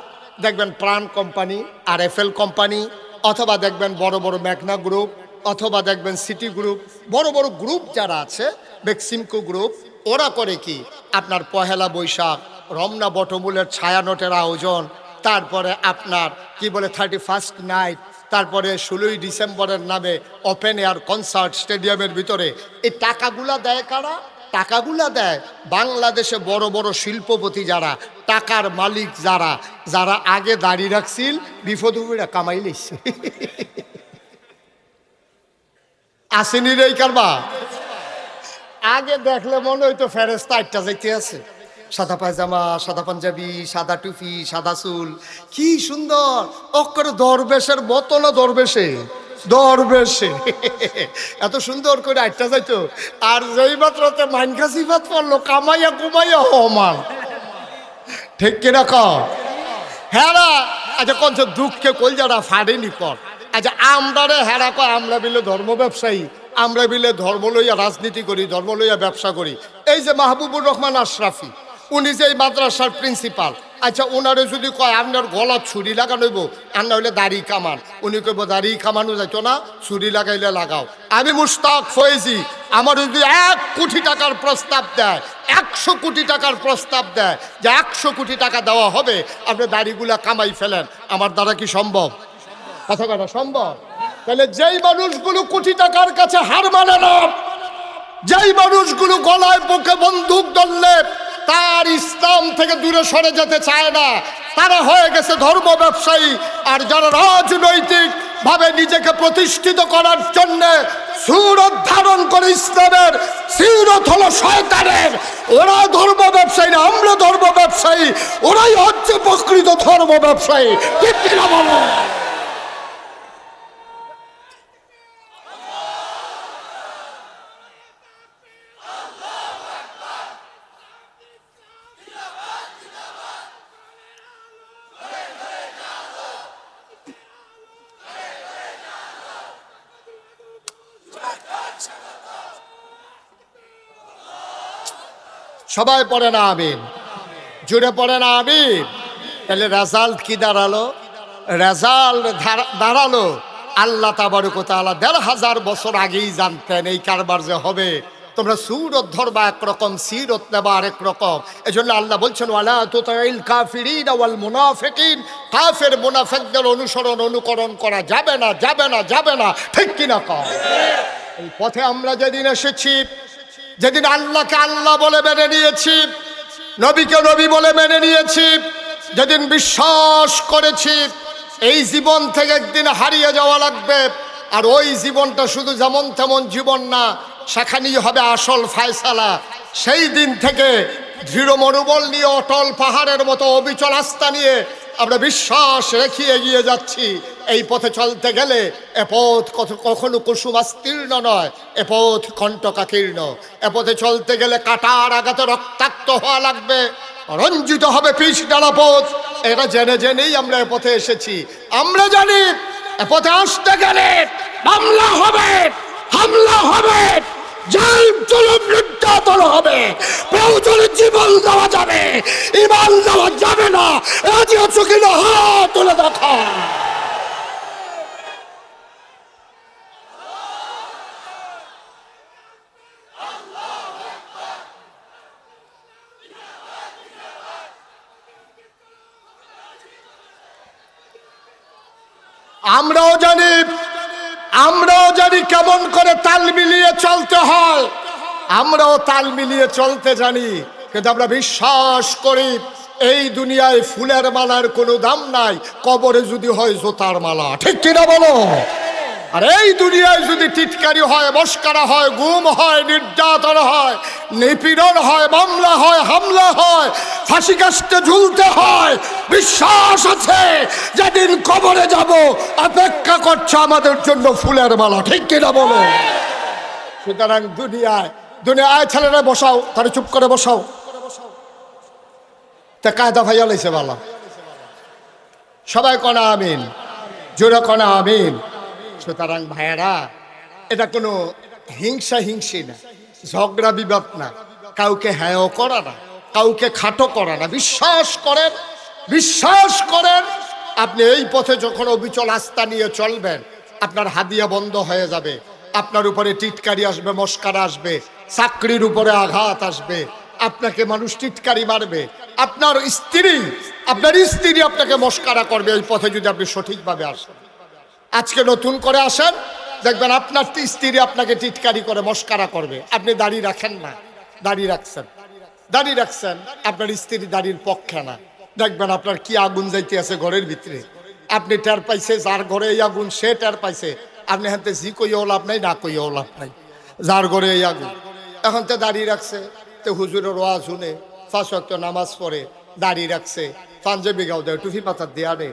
দেখবেন প্রাণ কোম্পানি, RFL কোম্পানি, অথবা দেখবেন বড় বড় মেঘনা গ্রুপ, অথবা দেখবেন সিটি গ্রুপ, বড় বড় গ্রুপ যারা আছে, বেক্সিমকো গ্রুপ। ওরা করে কি আপনার পহেলা বৈশাখ, রমনা বটমূলের ছায়ানটের আয়োজন, তারপরে আপনার কি বলে 31st নাইট, তারপরে 16ই ডিসেম্বরের নামে ওপেন এয়ার কনসার্ট স্টেডিয়ামের ভিতরে। এই টাকাগুলা দেয় কারা? টাকাগুলা দেয় বাংলাদেশে বড় বড় শিল্পপতি যারা, টাকার মালিক যারা, যারা আগে দাঁড়িয়ে রাখছিল বিপদ উপরে কামাই লিখছে। আসেনি রে কারবা? আগে দেখলে মনে হইতো ফেরেস্তা 8টা যাইতে আছে, সাদা পায়জামা, সাদা পাঞ্জাবি, সাদা টুপি, সাদা চুল, কি সুন্দর অক্ষরে দরবেশের বোতল, দরবেশে এত সুন্দর করে 8টা যাইতো। আর যেই মাত্রতে মাইনকা সিফাত পড়লো, কামাইয়া কুমাইয়া হমান। ঠিক কিনা কর? হেরা আচ্ছা কোন দুঃখে কল যারা ফাড়েনি কর। আচ্ছা আমরা রে হেরা কয় আমরা বিলে ধর্ম ব্যবসায়ী, আমরা বিলে ধর্ম লইয়া রাজনীতি করি, ধর্ম লইয়া ব্যবসা করি। এই যে মাহবুবুর রহমান আশরাফি, উনি যে এই মাদ্রাসার প্রিন্সিপাল, আচ্ছা ওনারে যদি কয় আপনার গলা ছুরি লাগানোইব, আর না হইলে দাড়ি কামান, উনি কইব দাড়ি কামানো যাইতো না, ছুরি লাগাইলে লাগাও। আমি মুশতাক ফয়েজি, আমার যদি 1 কোটি টাকার প্রস্তাব দেয়, 100 কোটি টাকার প্রস্তাব দেয় যে 100 কোটি টাকা দেওয়া হবে, আপনি দাড়িগুলা কামাই ফেলেন, আমার দ্বারা কি সম্ভব? কথা কথা সম্ভব? তাহলে যেই মানুষগুলো কোটি টাকার কাছে হার মানে না, যেই মানুষগুলো গলায় বুকে বন্দুক ধরলে তার ইসলাম থেকে দূরে সরে যেতে চায় না, তারা হয়ে গেছে ধর্ম ব্যবসায়ী। আর যারা রাজনৈতিক ভাবে নিজেকে প্রতিষ্ঠিত করার জন্য সুরত ধারণ করে ইসলামের, সিরত হলো শয়তানের, ওরা ধর্ম ব্যবসায়ী না, আমরা ধর্ম ব্যবসায়ী, ওরাই হচ্ছে প্রকৃত ধর্ম ব্যবসায়ী। ঠিক কিনা বলো? সবাই পড়ে না আমিন, জুড়ে পড়ে না আমিন। তাহলে রেজাল্ট কি দাঁড়ালো? রেজাল্ট দাঁড়ালো আল্লাহ তাবারক ওয়া তাআলা ১৫০০ বছর আগেই জানতেন এই কারবার যে হবে। তোমরা সুরত ধরবা একরকম, সিরত নেবা আরেক রকম। এজন্য আল্লাহ বলছেন ওয়ালা তুতিল কাফিরিন ওয়াল মুনাফিকিন, কাফের মুনাফিকদের অনুকরণ করা যাবে না, যাবে না, যাবে না। ঠিক কিনা কও? এই পথে আমরা যেদিন এসেছি, যেদিন আল্লাহকে আল্লাহ বলে মেনে নিয়েছি, নবীকে নবী বলে মেনে নিয়েছি, যেদিন বিশ্বাস করেছি এই জীবন থেকে একদিন হারিয়ে যাওয়া লাগবে, আর ওই জীবনটা শুধু যেমন তেমন জীবন না, সেখানেই হবে আসল ফায়সালা। সেই দিন থেকে দৃঢ় মনোবল নিয়ে, অটল পাহাড়ের মতো অবিচল আস্থা নিয়ে আমরা বিশ্বাস রেখে এগিয়ে যাচ্ছি। এই পথে চলতে গেলে এ পথ কখনো কুসুমাস্তীর্ণ নয়, এ পথ কণ্টকাকীর্ণ। এ পথে চলতে গেলে কাটার আঘাতে রক্তাক্ত হওয়া লাগবে, রঞ্জিত হবে পিচ ডালা পথ। এটা জেনে জেনেই আমরা এ পথে এসেছি। আমরা জানি এ পথে আসতে গেলে মামলা হবে, হামলা হবে, যাই জুলুম নির্যাতন হবে, প্রয়োজনে জীবন দেওয়া যাবে, ইমান দেওয়া যাবে না। রাজি আছো কিনা হাত তুলে দেখা। আমরাও জানি কেমন করে তাল মিলিয়ে চলতে হয়, আমরাও তাল মিলিয়ে চলতে জানি, কিন্তু আমরা বিশ্বাস করি এই দুনিয়ায় ফুলের মালার কোনো দাম নাই, কবরে যদি হয় জোতার মালা। ঠিক কিনা বলো? আর এই দুনিয়ায় যদি টিটকারি হয়, মস্কারা হয়, গুম হয়, নির্যাতন হয়, নিপীড়ন হয়, মামলা হয়, হামলা হয়, ফাঁসি কাস্টে ঝুলতে হয়, বিশ্বাস আছে যেদিন কবরে যাব অপেক্ষা করছে আমাদের জন্য ফুলের মালা। ঠিক কিনা বলো? সুতরাং দুনিয়ায় ছেলেরা বসাও, তারা চুপ করে বসাও, তা কায়দা ভাইয়া লাইছে বালা। সবাই কনা আমিন, জোরে কনা আমিন। সুতরাং ভাইয়েরা, এটা কোনো হিংসি না, ঝগড়া বিবাদ না, কাউকে হ্যাঁও করা না, কাউকে খাটো করা না। বিশ্বাস করেন আপনি এই পথে যখন অবিচল আস্থা নিয়ে চলবেন, আপনার হাদিয়া বন্ধ হয়ে যাবে, আপনার উপরে টিটকারি আসবে, মস্কারা আসবে, চাকরির উপরে আঘাত আসবে, আপনাকে মানুষ টিটকারি মারবে, আপনার স্ত্রী আপনাকে মস্কারা করবে এই পথে যদি আপনি সঠিকভাবে আসেন। আজকে নতুন করে আসেন, দেখবেন আপনার স্ত্রী আপনাকে টিটকারি করে, মস্কারা করবে। আপনি দাড়ি রাখেন না, দাড়ি রাখছেন, আপনার স্ত্রী দাড়ির পক্ষে না, দেখবেন আপনার কি আগুন যাইতে আছে ঘরের ভিতরে। আপনি টের পাইছে, যার ঘরে এই আগুন সে টের পাইছে। আপনি হাতে জি কইও লাভ নাই, না কইও লাভ নাই, যার ঘরে এই আগুন। এখন তো দাড়ি রাখছে, তো হুজুরের ওয়াজ শুনে, 5 ওয়াক্ত নামাজ পড়ে, দাড়ি রাখছে, পাঞ্জাবি গাও দেয়, টুপি পাতার দেয়া রে,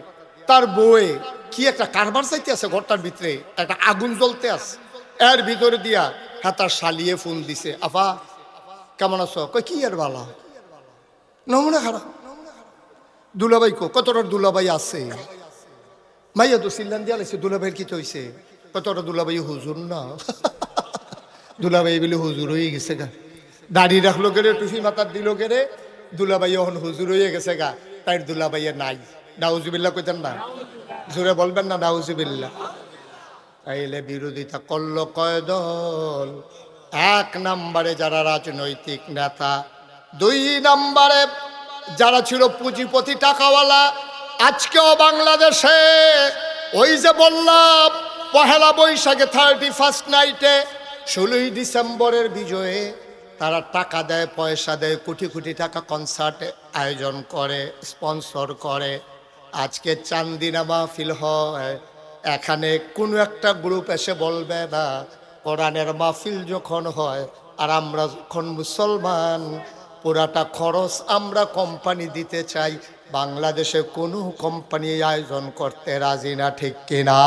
তার বউয়ে কি একটা কারবার চাইতে আছে ঘরটার ভিতরে, একটা আগুন জ্বলতে আছে, এর ভিতরে দিয়া হ্যাঁ তার শালিয়ে ফোন দিছে, আফা কেমন আছো? কই কি আর বালা, নমুনা খারাপ। দুলাভাই কতটা দুলাভাই আছে, মাইয়া তো সিল্লান দিয়া লাগছে, দুলাভাইয়ের কি হয়েছে? কতটা দুলাভাই হুজুর না, দুলাভাই বলে হুজুর হয়ে গেছে গা, দাড়ি রাখলো গেলে, টুপি মাথার দিল গেলে, দুলাভাই এখন হুজুর হয়ে গেছে গা, তাই দুলাভাইয়ের নাই। নাউজুবিল্লাহ কইতেন না, জোরে বলবেন না নাউজুবিল্লাহ। তাইলে বিরোধিতা করলো কয় দল? 1 নম্বরে যারা রাজনৈতিক নেতা, 2 নম্বরে যারা ছিল পুঁজিপতি টাকাওয়ালা। আজকেও বাংলাদেশে ওই যে বললাম পহেলা বৈশাখে 31st নাইটে 16ই ডিসেম্বরের বিজয়ে তারা টাকা দেয়, পয়সা দেয়, কোটি কোটি টাকা কনসার্টে আয়োজন করে, স্পন্সর করে। আজকে চান্দিনা মাহফিল হয়, এখানে কোনো একটা গ্রুপ এসে বলবে না কোরআনের মাহফিল যখন হয় আর আমরা যখন মুসলমান, পুরাটা খরচ আমরা কোম্পানি দিতে চাই, বাংলাদেশে কোনো কোম্পানি আয়োজন করতে রাজি না। ঠিক কিনা?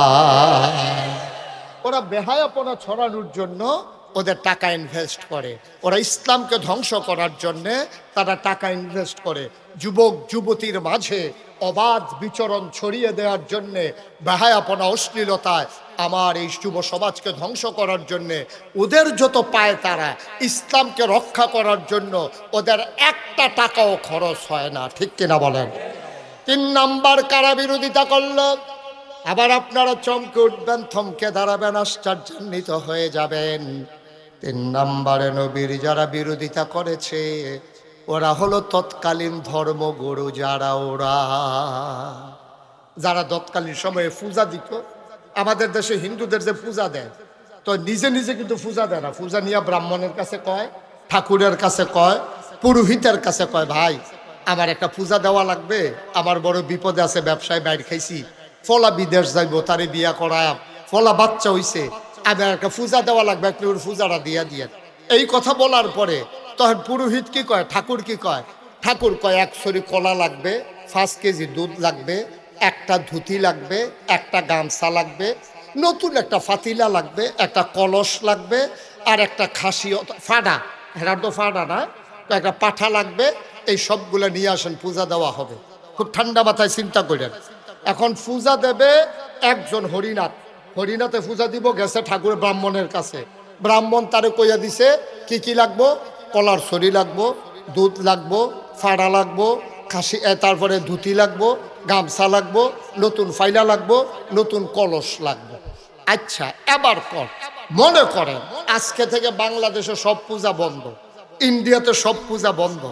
ওরা বেহায়াপনা ছড়ানোর জন্য ওদের টাকা ইনভেস্ট করে, ওরা ইসলামকে ধ্বংস করার জন্যে তারা টাকা ইনভেস্ট করে, যুবক যুবতীর মাঝে অবাধ বিচরণ ছড়িয়ে দেওয়ার জন্যে, বেহায়াপনা অশ্লীলতায় আমার এই যুব সমাজকে ধ্বংস করার জন্যে ওদের যত পায়, তারা ইসলামকে রক্ষা করার জন্য ওদের একটা টাকাও খরচ হয় না। ঠিক কিনা বলেন? 3 নাম্বার কারা বিরোধিতা করলো? আবার আপনারা চমকে উঠবেন, থমকে দাঁড়াবেন, আশ্চর্যান্বিত হয়ে যাবেন। 3 নম্বরে নবীর যারা বিরোধিতা করেছে ওরা হলো তৎকালীন ধর্মগুরু। যারা তৎকালীন সময়ে পূজা দিত, আমাদের দেশে হিন্দুদের যে পূজা দেয়, তো নিজে নিজে কিন্তু পূজা দেয় না, পূজা নিয়ে ব্রাহ্মণের কাছে কয়, ঠাকুরের কাছে কয়, পুরোহিতের কাছে কয়, ভাই আমার একটা পূজা দেওয়া লাগবে, আমার বড় বিপদে আছে, ব্যবসায় বাইর খাইছি, ফলা বিদেশ যাইব, তারে বিয়া করায়, ফলা বাচ্চা হইছে, আমার একটা পূজা দেওয়া লাগবে, একটু পূজাটা দিয়ে। এই কথা বলার পরে তখন পুরোহিত কি কয়, ঠাকুর কি কয়? ঠাকুর কয় 1 ছড়ি কলা লাগবে, 5 কেজি দুধ লাগবে, একটা ধুতি লাগবে, একটা গামছা লাগবে, নতুন একটা ফাতিলা লাগবে, একটা কলস লাগবে, আর একটা খাসি ফাডা, হেরার তো ফাডা না, তো একটা পাঠা লাগবে। এই সবগুলো নিয়ে আসেন, পূজা দেওয়া হবে। খুব ঠান্ডা মাথায় চিন্তা করেন। এখন পূজা দেবে একজন হরিনাথ, হরিনাথে পূজা দিব, গেছে ঠাকুর ব্রাহ্মণের কাছে, ব্রাহ্মণ তারে কইয়া দিছে কি কি লাগবো, কলার ছড়ি লাগবো, দুধ লাগবো, ফাড়া লাগবো, খাসি তারপরে ধুতি লাগবো, গামছা লাগবো, নতুন ফাইলা লাগবো, নতুন কলস লাগবো। আচ্ছা এবার কর, মনে করেন আজকে থেকে বাংলাদেশে সব পূজা বন্ধ, ইন্ডিয়াতে সব পূজা বন্ধ,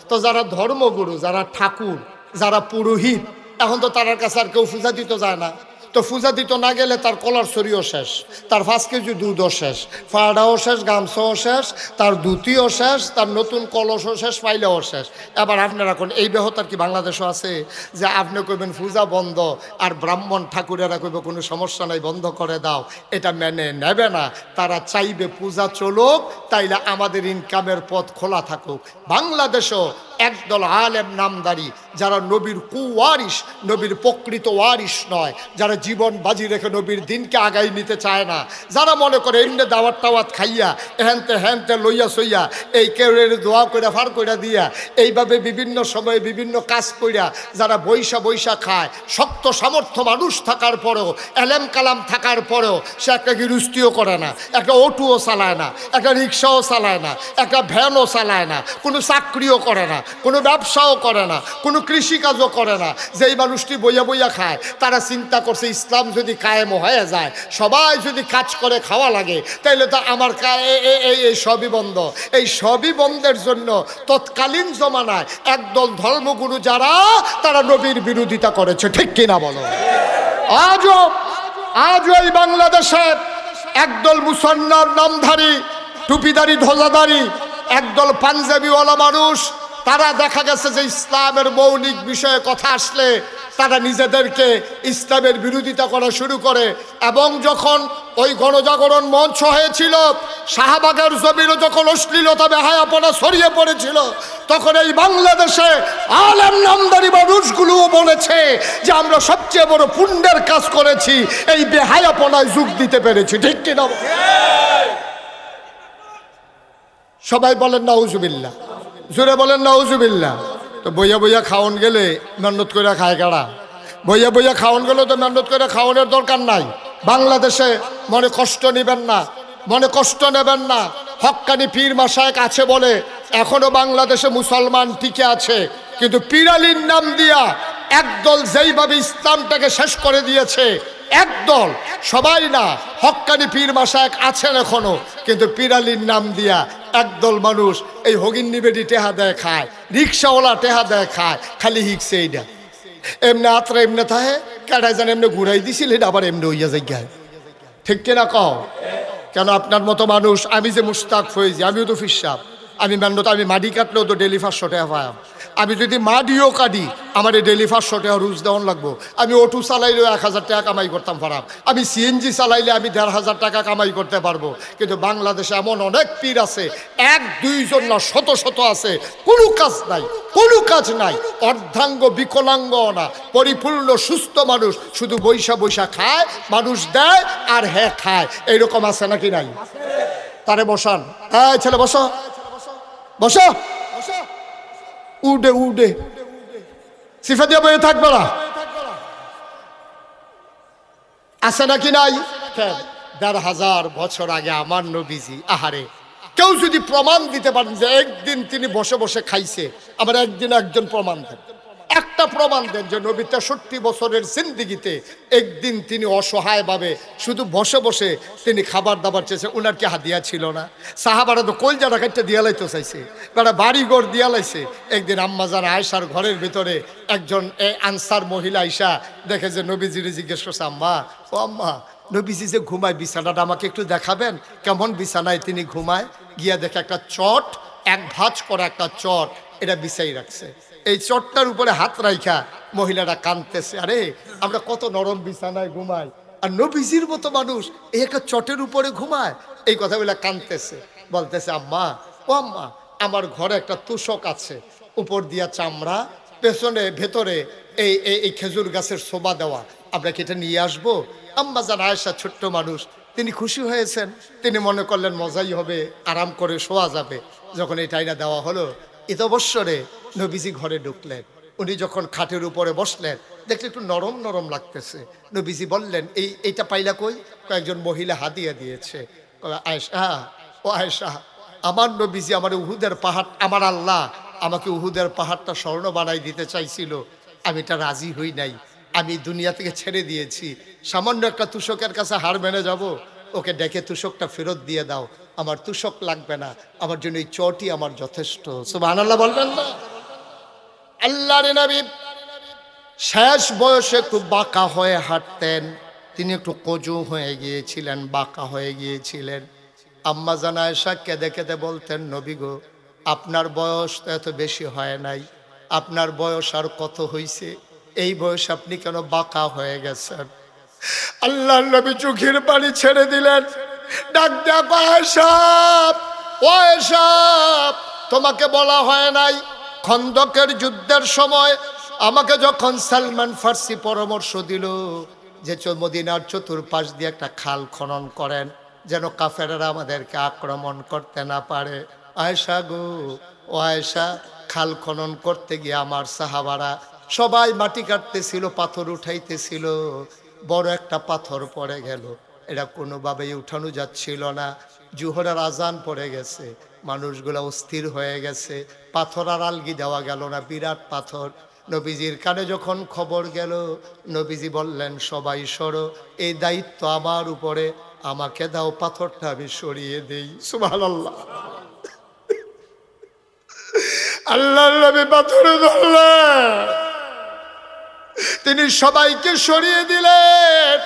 তো যারা ধর্মগুরু, যারা ঠাকুর, যারা পুরোহিত, এখন তো তার কাছে আর কেউ পূজা দিতে যায় না। তো পূজা দিত না গেলে তার কলার ছড়িও শেষ, তার 5 কেজি দুধও শেষ, ফাড়াও শেষ, গামছাও শেষ, তার ধুতিও শেষ, তার নতুন কলসও শেষ, ফাইলাও শেষ। এবার আপনারা কোন এই ব্যাহতার কি বাংলাদেশও আছে যে আপনি কইবেন পূজা বন্ধ আর ব্রাহ্মণ ঠাকুরেরা কইবে কোনো সমস্যা নাই বন্ধ করে দাও? এটা মেনে নেবে না। তারা চাইবে পূজা চলুক, তাইলে আমাদের ইনকামের পথ খোলা থাকুক। বাংলাদেশও একদল আলেম নামদারি যারা নবীর কুওয়ারিস, নবীর প্রকৃত ওয়ারিস নয়, যারা জীবন বাজি রেখে নবীর দিনকে আগাই নিতে চায় না, যারা মনে করে এমনি দাওয়াত টাওয়াত খাইয়া হ্যানতে হ্যানতে লইয়া সইয়া এই কেউ দোয়া কইরা ফার কইরা দিয়া এইভাবে বিভিন্ন সময়ে বিভিন্ন কাজ কইরা যারা বৈশা বৈশা খায়, শক্ত সামর্থ্য মানুষ থাকার পরেও, এলেম কালাম থাকার পরেও সে একটা গৃহস্থিও করে না, একটা অটোও চালায় না, একটা রিক্সাও চালায় না, একটা ভ্যানও চালায় না, কোনো চাকরিও করে না, কোনো ব্যবসাও করে না, কোনো কৃষিকাজও করে না। যেই মানুষটি বইয়া বইয়া খায়, তারা চিন্তা করছে ইসলাম যদি কায়েম হয়ে যায়, সবাই যদি কাজ করে খাওয়া লাগে, তাইলে তো আমার এই সবই বন্ধ। এই সবই বন্ধের জন্য তৎকালীন জমানায় একদল ধর্মগুরু যারা, তারা নবীর বিরোধিতা করেছে, ঠিক কিনা বলো? আজও এই বাংলাদেশে একদল মুসলমান নামধারী, টুপিদারি, ধ্বজাধারী, একদল পাঞ্জাবিওয়ালা মানুষ, তারা দেখা গেছে যে ইসলামের মৌলিক বিষয়ে কথা আসলে তারা নিজেদেরকে ইসলামের বিরোধিতা করা শুরু করে। এবং যখন ওই গণজাগরণ মঞ্চ হয়েছিল, শাহবাগের জমিরও যখন অশ্লীলতা বেহায়াপনা ছড়িয়ে পড়েছিল, তখন এই বাংলাদেশে আলেম নামদারি মানুষগুলোও বলেছে যে আমরা সবচেয়ে বড় পুণ্যের কাজ করেছি, এই বেহায়াপনায় যোগ দিতে পেরেছি, ঠিক কিনা? সবাই বলেন নাউজুবিল্লাহ, জোরে বলেন নাউজুবিল্লাহ। তো বইয়া বইয়া খাওয়ান গেলে মেহনত করে খায় কারা? বইয়া বইয়া খাওয়ান গেলে তো মেহনত করে খাওয়ানোর দরকার নাই। বাংলাদেশে মনে কষ্ট নেবেন না, মনে কষ্ট নেবেন না। হক্কানি পীর মাশায়েখ আছে বলে এখনো বাংলাদেশে মুসলমান টিকে আছে, কিন্তু পীরালির নাম দিয়া একদল যেইভাবে ইসলামটাকে শেষ করে দিয়েছে, একদল, সবাই না, হক্কানি পীর মাশায়েখ আছেন এখনো, কিন্তু পীরালির নাম দিয়া একদল মানুষ এই হগিন নিবেদি টেহা দেয় খায়, রিক্সাওয়ালা টেহা দেয় খায়, খালি হিকছে এইটা এমনি আত্রা এমনি থাহে কেটাই যেন এমনি ঘুরাই দিছিল, এটা আবার এমনি হইয়া যায়, ঠিক কিনা কও? কেন আপনার মতো মানুষ, আমি যে মুস্তাক ফয়েজি, আমিও তো ফিসাব, আমি মেহনত, আমি মাটি কাটলেও তো ডেলি 500 টাকা পাই। আমি যদি মাটিও কাটি আমার এই ডেলি 500 টাকা রুজ দেওয়ান লাগবো। আমি অটো চালাইলেও 1000 টাকা কামাই করতাম পারাম, আমি সিএনজি চালাইলে আমি 1500 টাকা কামাই করতে পারবো। কিন্তু বাংলাদেশে এমন অনেক পীর আছে, 1-2 জন না, শত শত আছে, কোনো কাজ নাই, কোনো কাজ নাই, অর্ধাঙ্গ বিকলাঙ্গ না, পরিপূর্ণ সুস্থ মানুষ, শুধু বৈশা বৈশা খায়, মানুষ দেয় আর হ্যাঁ খায়, এইরকম আছে নাকি নাই? তারে বসান, এই ছেলে বসো, বসো, উডে উডে সিফা দিয়ে বইয়ে থাকবে না, আছে নাকি নাই? 1500 বছর আগে আমার নবীজি, আহারে, কেউ যদি প্রমাণ দিতে পারেন যে একদিন তিনি বসে বসে খাইছে, আমার একদিন একজন প্রমাণ দেন, একটা প্রমাণ দেন যে নবী 63 বছরের জিন্দিগিতে একদিন তিনি অসহায়ভাবে শুধু বসে বসে তিনি খাবার দাবার চেয়েছে। ওনার কি হাদিয়া ছিল না? সাহাবারা তো কলজাটা কাটতে দিয়ালাইতে চাইছে, তারা বাড়িঘর দিয়ালাইছে। একদিন আম্মাজান আয়েশার ঘরের ভিতরে একজন আনসার মহিলা আইসা দেখে যে নবীজিরে জিজ্ঞেস করছে, আম্মা, ও আম্মা, নবীজি যে ঘুমায় বিছানাটা আমাকে একটু দেখাবেন, কেমন বিছানায় তিনি ঘুমায়? গিয়া দেখে একটা চট, এক ভাঁজ করা একটা চট, এটা বিছাই রাখছে। এই চটটার উপরে হাত রাইখা মহিলারা কাঁদতেছে, আরে আমরা কত নরম বিছানায় ঘুমাই, আর নবীজির মতো মানুষ এই একটা চটের উপরে ঘুমায়। এই কথা বলে কাঁদতেছে, বলতেছে, আম্মা, ও আম্মা, আমার ঘরে একটা তোষক আছে, উপর দিয়া চামড়া, পেছনে ভেতরে এই এই খেজুর গাছের শোভা দেওয়া, আমরা কি এটা নিয়ে আসবো? আম্মা জান আয়েশা ছোট্ট মানুষ, তিনি খুশি হয়েছেন, তিনি মনে করলেন মজাই হবে, আরাম করে শোয়া যাবে। যখন এই টাইনা দেওয়া হলো, ঈদ অবসরে নবীজি ঘরে ঢুকলেন। উনি যখন খাটের উপরে বসলেন, দেখলে একটু নরম নরম লাগতেছে। নবীজি বললেন, এইটা পাইলা কই? কয়েকজন মহিলা হাদিয়া দিয়েছে। আয়েশা, ও আয়েশা, আমার নবীজি আমার উহুদের পাহাড়, আমার আল্লাহ আমাকে উহুদের পাহাড়টা স্বর্ণ বানাই দিতে চাইছিল, আমি এটা রাজি হই নাই, আমি দুনিয়া থেকে ছেড়ে দিয়েছি। সামান্য একটা তুষকের কাছে হার মেনে যাব, ওকে ডেকে তুষকটা ফেরত দিয়ে দাও, আমার তুষক লাগবে না, আমার জন্য এই চটি আমার যথেষ্ট। সুবহানাল্লাহ বলবেন না? আল্লাহর নবী শেষ বয়সে একটু বাঁকা হয়ে হাঁটতেন, তিনি একটু কজু হয়ে গিয়েছিলেন, বাঁকা হয়ে গিয়েছিলেন। আম্মা জান আয়েশা কেঁদে কেঁদে বলতেন, নবী গো, আপনার বয়স তো এত বেশি হয় নাই, আপনার বয়স আর কত হইছে, এই বয়সে আপনি কেন বাঁকা হয়ে গেছেন? আল্লাহর নবী চোখের পানি ছেড়ে দিলেন, ডাক দেখো আয়েশা, ও আয়েশা, তোমাকে বলা হয় নাই খন্দকের যুদ্ধের সময় আমাকে যখন সালমান ফার্সি পরামর্শ দিল যে মদিনার চতুর্পাশ দিয়ে একটা খাল খনন করেন যেন কাফেররা আমাদেরকে আক্রমণ করতে না পারে? আয়েশা গো, ও আয়েশা, খাল খনন করতে গিয়ে আমার সাহাবারা সবাই মাটি কাটতেছিল, পাথর উঠাইতেছিল, বড় একটা পাথর পড়ে গেল, এটা কোনোভাবেই উঠানো যাচ্ছিল না। জোহরের আজান পড়ে গেছে, মানুষগুলো অস্থির হয়ে গেছে, পাথর আর আলগি দেওয়া গেল না, বিরাট পাথর। নবীজির কানে যখন খবর গেল, নবীজি বললেন, সবাই সরো, এই দায়িত্ব আমার উপরে, আমাকে দাও, পাথরটা আমি সরিয়ে দেই। সুবহানাল্লাহ। আল্লাহর নবী পাথরে ধরলেন, তিনি সবাইকে সরিয়ে দিলেন।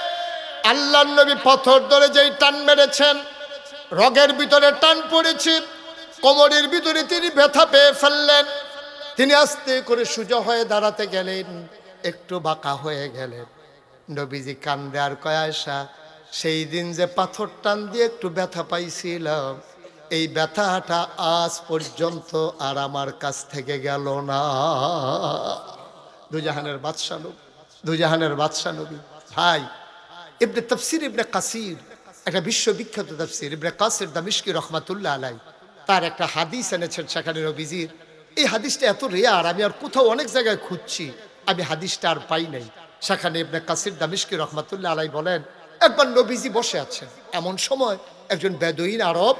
আল্লাহর নবী পাথর ধরে যেই টান মেরেছেন, রগের ভিতরে টান পড়েছে, কোমরের ভিতরে তিনি ব্যথা পেয়ে ফেললেন। তিনি আস্তে করে সোজা হয়ে দাঁড়াতে গেলেন, একটু বাঁকা হয়ে গেলেন। নবীজি কান্দে আর কয়, আয়েশা, সেই দিন যে পাথর টান দিয়ে একটু ব্যথা পাইছিলাম, এই ব্যথাটা আজ পর্যন্ত আর আমার কাছ থেকে গেল না। দুজাহানের বাদশা নবী, দুজাহানের বাদশা নবী। ভাই, ইবনে তাফসির ইবনে কাসির, একটা বিশ্ববিখ্যাত তাফসির, ইবনে কাসির দামিশকি রহমাতুল্লাহ আলাই, তার একটা হাদিস এনেছেন সেখানে নবীজির। এই হাদিসটা এত রেয়ার, আমি আর কোথাও অনেক জায়গায় খুঁজছি, আমি হাদিসটা আর পাই নাই। সেখানে ইবনে কাসির দামিশকি রহমাতুল্লাহ আলাই বলেন, একবার নবীজি বসে আছেন, এমন সময় একজন বেদুইন আরব,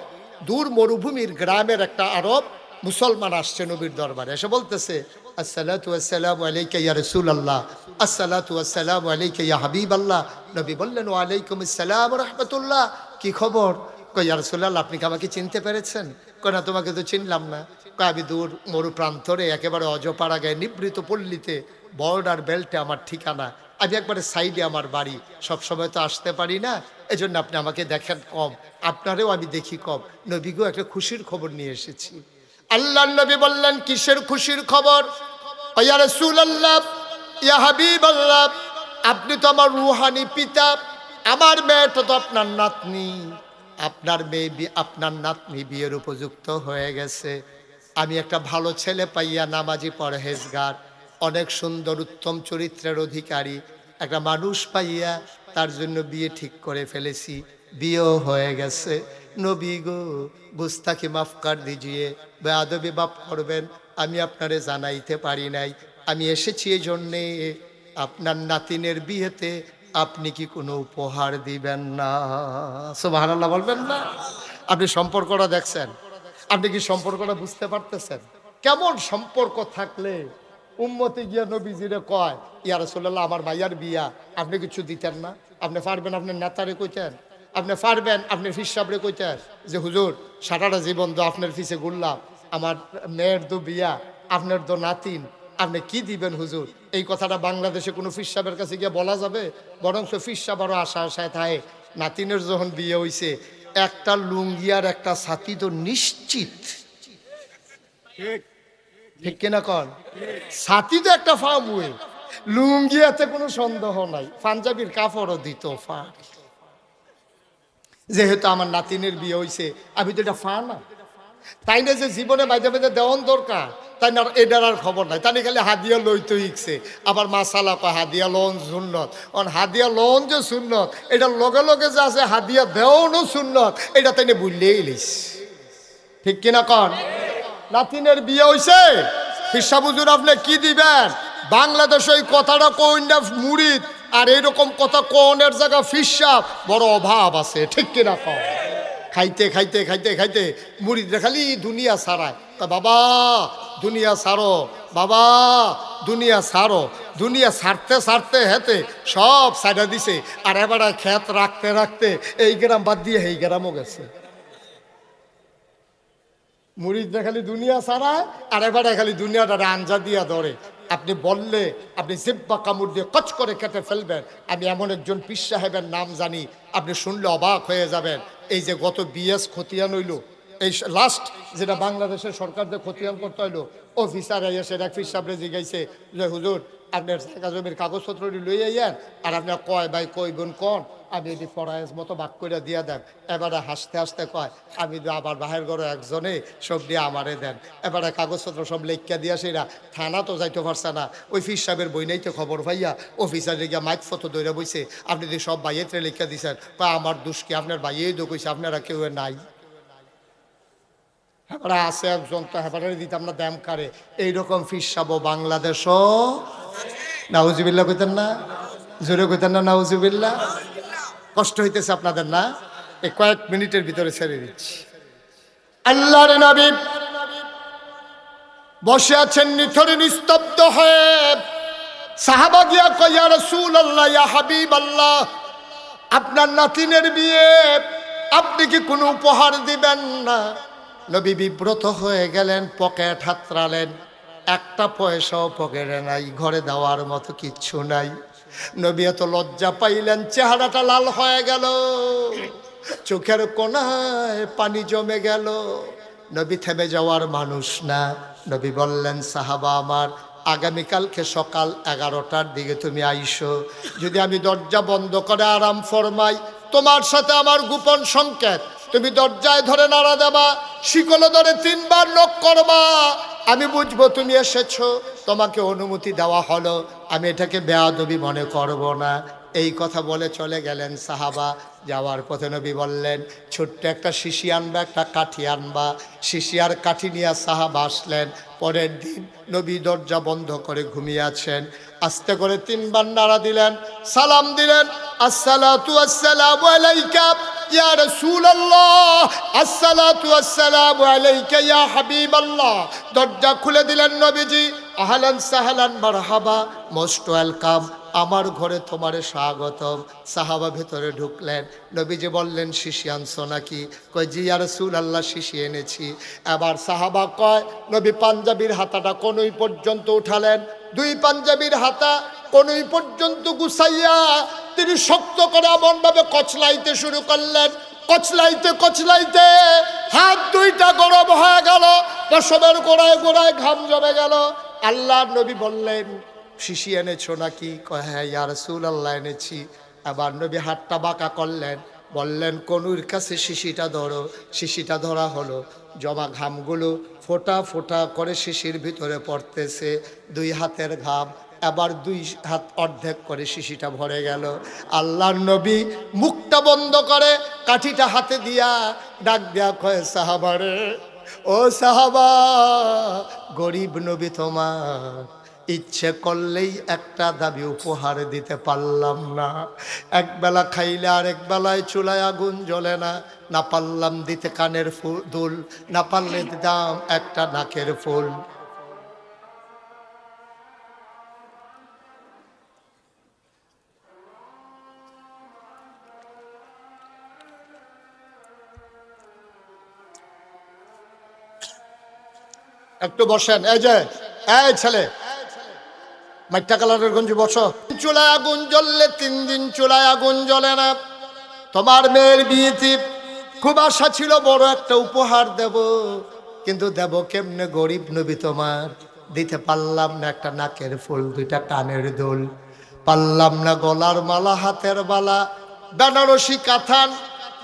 দূর মরুভূমির গ্রামের একটা আরব মুসলমান আসছে নবীর দরবারে, এসে বলতেছে, আসসালাতু ওয়াসসালামু আলাইকা ইয়া রাসূলুল্লাহ, আসসালাতু ওয়াসসালামু আলাইকা ইয়া হাবিবাল্লাহ। নবী বললেন, ওয়া আলাইকুম আসসালাম ওয়া রাহমাতুল্লাহ, কি খবর? কই, ইয়া রাসূলুল্লাহ, আপনি কি আমাকে চিনতে পেরেছেন? কই, না, তোমাকে তো চিনলাম না। কই, আমি দূর মরু প্রান্তরে একেবারে অজপাড়া গায়ে নিবৃত পল্লীতে বর্ডার বেল্টে আমার ঠিকানা, আমি একবারে সাইডে আমার বাড়ি, সবসময় তো আসতে পারি না, এজন্য আপনি আমাকে দেখেন কম, আপনারেও আমি দেখি কম। নবী গো, একটা খুশির খবর নিয়ে এসেছি। আল্লাহর নবী বললেন, কিসের খুশির খবর? ইয়া রাসূলুল্লাহ, ইয়া হাবিবাল্লাহ, আপনি তো আমার রুহানি পিতা, আমার মেয়েটা তো আপনার নাতনি, আপনার মেয়ে, আপনার নাতনি বিয়ের উপযুক্ত হয়ে গেছে। আমি একটা ভালো ছেলে পাইয়া, নামাজি, পরহেজগার, অনেক সুন্দর উত্তম চরিত্রের অধিকারী একটা মানুষ পাইয়া তার জন্য বিয়ে ঠিক করে ফেলেছি, বিয়েও হয়ে গেছে। নবী গো, গুস্তাখি মাফ কর দিজিয়ে, বেয়াদবি মাফ করবেন, আমি আপনারে জানাইতে পারি নাই, আমি এসেছি এই জন্যে, আপনার নাতিনের বিয়েতে আপনি কি কোনো উপহার দিবেন না? সুবহানাল্লাহ বলবেন না? আপনি সম্পর্কটা দেখছেন, আপনি কি সম্পর্কটা বুঝতে পারতেছেন? কেমন সম্পর্ক থাকলে উম্মতে গিয়া নবীজিরে কয়, ইয়া রাসূলুল্লাহ, আমার ভাইয়ার বিয়া, আপনি কিছু দিতেন না? আপনি পারবেন আপনার নেতারে কইতেন? আপনি পারবেন আপনার ফিস সাহেবরে কইতেন যে, হুজুর, সারাটা জীবন তো আপনার ফিসে ঘুরলাম, আমার মেয়ের তো বিয়া, আপনার তো নাতিন, আপনি কি দিবেন হুজুর? এই কথাটা বাংলাদেশে কোনো ফিস সাহেবের কাছে গিয়ে বলা যাবে? বরং ফিস সাহেব আরও আশা আশায় থাকে, নাতিনের যখন বিয়ে হইছে একটা লুঙ্গি আর একটা ছাতি তো নিশ্চিত, ঠিক কিনা কন? ছাতি তো একটা ফার্ম হয়ে, লুঙ্গি এতে কোনো সন্দেহ নাই, পাঞ্জাবির কাপড়ও দিত ফা। যেহেতু আমার নাতিনের বিয়ে হয়েছে, আমি তো এটা ফা না, তাই না, যে জীবনে মাঝে মাঝে দেওয়ান দরকার, তাই না, এটার আর খবর নাই, তাই খালি হাদিয়া লইতে ইচ্ছে। আবার মাসালা কয় হাদিয়া লোন সুন্নত, অন হাদিয়া লোন যে সুন্নত, এটার লগে লগে যে আছে হাদিয়া দেওয়ানও সুন্নত, এটা তাই ভুললেই লিস, ঠিক কিনা কন? নাতিনের বিয়ে হয়েছে, ফিসা হুজুর আপনি কি দিবেন? বাংলাদেশে ওই কথাটা কইন না মুরিদ, আর এইরকম কথা কোনের জায়গা ফিসা বড় অভাব আছে, ঠিক কিনা কন? খাইতে খাইতে খাইতে খাইতে মুড়িদরা খালি দুনিয়া সারায়। তা বাবা দুনিয়া সারো, বাবা দুনিয়া সারো। দুনিয়া সারতে সারতে হেতে সব সাইডা দিছে। আর এবারে ক্ষেত রাখতে রাখতে এই গ্রাম বাদ দিয়ে এই গ্রামও গেছে। মুড়িদরা খালি দুনিয়া সারায় আর এবারে খালি দুনিয়াটা আঞ্জা দিয়া ধরে। আপনি বললে আপনি জিব্বা কামড় দিয়ে কচ করে কেটে ফেলবেন। আমি এমন একজন পীর সাহেবের নাম জানি, আপনি শুনলে অবাক হয়ে যাবেন। এই যে গত বিএস খতিয়ান হইল, এই লাস্ট যেটা বাংলাদেশের সরকারদের খতিয়ান করতে হইলো, অফিসার এসে এক পীর সাহেবরে জিজ্ঞাসে যে হুজুর আপনার জায়গা জমির কাগজপত্র লই আইয়েন, আর আপনার কয় ভাই কই বোন কন, আমি এটি ফরায়েজ মতো বাক করে দিয়ে দেন। এবারে হাসতে হাসতে কয় আমি আবার বাহের ঘরে একজনে সব দিয়ে আমারে দেন। এবারে কাগজপত্র সব লেখা দিয়া সেরা থানা তো যাইতে পারছে না। ওই ফির সাহেবের বই নাইতে খবর পাইয়া অফিসারে গিয়া মাইক ফটো দৌড়ে বইছে, আপনি যদি সব বাইয়েতে লেখা দিছেন, তা আমার দোষ কি, আপনার বাইয়েই তো কইছে আপনারা কেউ নাই। হেবারা আছে একজন, তো হেবারে দিতাম না দ্যাম কারে। এইরকম ফির সাহেব বাংলাদেশও নাউজুবিল্লাহ কইতেন না, জোরে কইতেন না নাউজুবিল্লাহ। কষ্ট হইতেছে আপনাদের না? এই কয়েক মিনিটের ভিতরে ছেড়ে দিচ্ছি। আল্লাহর নবী বসে আছেন নিথরে নিস্তব্ধ হয়ে। সাহাবা গিয়া কয় ইয়া রাসূলুল্লাহ, ইয়া হাবিবাল্লাহ, আপনার নাতিনের বিয়ে, আপনি কি কোনো উপহার দিবেন না? নবী বিব্রত হয়ে গেলেন, পকেট হাতড়ালেন, একটা পয়সাও পকেটে নাই, ঘরে দেওয়ার মতো কিচ্ছু নাই। নবী এত লজ্জা পাইলেন, চেহারাটা লাল হয়ে গেল, চোখের কোণায় পানি জমে গেল। নবী থেমে যাওয়ার মানুষ না। নবী বললেন, সাহাবা আমার, আগামীকালকে সকাল 11টার দিকে তুমি আইসো। যদি আমি দরজা বন্ধ করে আরাম ফরমাই, তোমার সাথে আমার গোপন সংকেত, তুমি দরজায় ধরে নাড়া দেবা, শিকলে ধরে 3 বার নক করবা, আমি বুঝবো তুমি এসেছো, তোমাকে অনুমতি দেওয়া হলো, আমি এটাকে বেয়াদবি মনে করব না। এই কথা বলে চলে গেলেন সাহাবা। যাওয়ার পথে নবী বললেন, ছোট্ট একটা শিশি আনবা, একটা কাঠি আনবা। শিশি আর কাঠি নিয়ে সাহাবা আসলেন। পরের দিন নবী দরজা বন্ধ করে ঘুমিয়ে আছেন। আস্তে করে 3 বার নাড়া দিলেন, সালাম দিলেন, আসসালাতু আসসালামু আলাইকা ইয়া রাসূলুল্লাহ, আসসালাতু আসসালামু আলাইকা ইয়া হাবিবাল্লাহ। দরজা খুলে দিলেন নবীজি, আহলান সাহলান মারহাবা, মোস্ট ওয়েলকাম, আমার ঘরে তোমারে স্বাগতম। সাহাবা ভেতরে ঢুকলেন। নবীজি বললেন, শিশি আনছো নাকি? কয় জি ইয়া রাসূলুল্লাহ, শিশি এনেছি। এবার সাহাবা কয়, নবী পাঞ্জাবির হাতাটা কোনই পর্যন্ত উঠালেন, 2 পাঞ্জাবির হাতা কোনই পর্যন্ত গুছাইয়া তিনি শক্ত করে এমনভাবে কচলাইতে শুরু করলেন। কচলাইতে কচলাইতে হাত 2টা গরম হয়ে গেল, পশমের গোড়ায় গোড়ায় ঘাম জমে গেল। আল্লাহর নবী বললেন, শিশি এনেছো নাকি? কয় হ্যাঁ ইয়া রাসূলুল্লাহ এনেছি। আবার নবী হাতটা বাঁকা করলেন, বললেন, কনুর কাছে শিশিটা ধরো। শিশিটা ধরা হলো, জমা ঘামগুলো ফোঁটা ফোঁটা করে শিশির ভিতরে পড়তেছে। 2 হাতের ঘাম, আবার 2 হাত অর্ধেক করে শিশিটা ভরে গেল। আল্লাহর নবী মুখটা বন্ধ করে কাঠিটা হাতে দিয়া ডাক দেয়া কয়, সাহাবারে, ও সাহাবা, গরিব নবী তোমার, ইচ্ছে করলেই একটা দাবি উপহার দিতে পারলাম না। একবেলা খাইলে আর একবেলায় চুলায় আগুন জ্বলে না। না পারলাম দিতে কানের দুল, না পারলে দিতাম একটা নাকের ফুল। একটু বসেন, এই যে এই ছেলে, মাইটা কালারের গঞ্জি বসো। চুলায় আগুন জ্বললে 3 দিন চুলায় আগুন জ্বলে না। তোমার মেয়ের বিয়েতে খুব আশা ছিল বড় একটা উপহার দেব, কিন্তু দেব কেমনে? গরিব নবী তোমার, দিতে পারলাম না একটা নাকের ফুল, 2টা কানের দুল, পারলাম না গলার মালা, হাতের বালা, বেনারসি কাথান,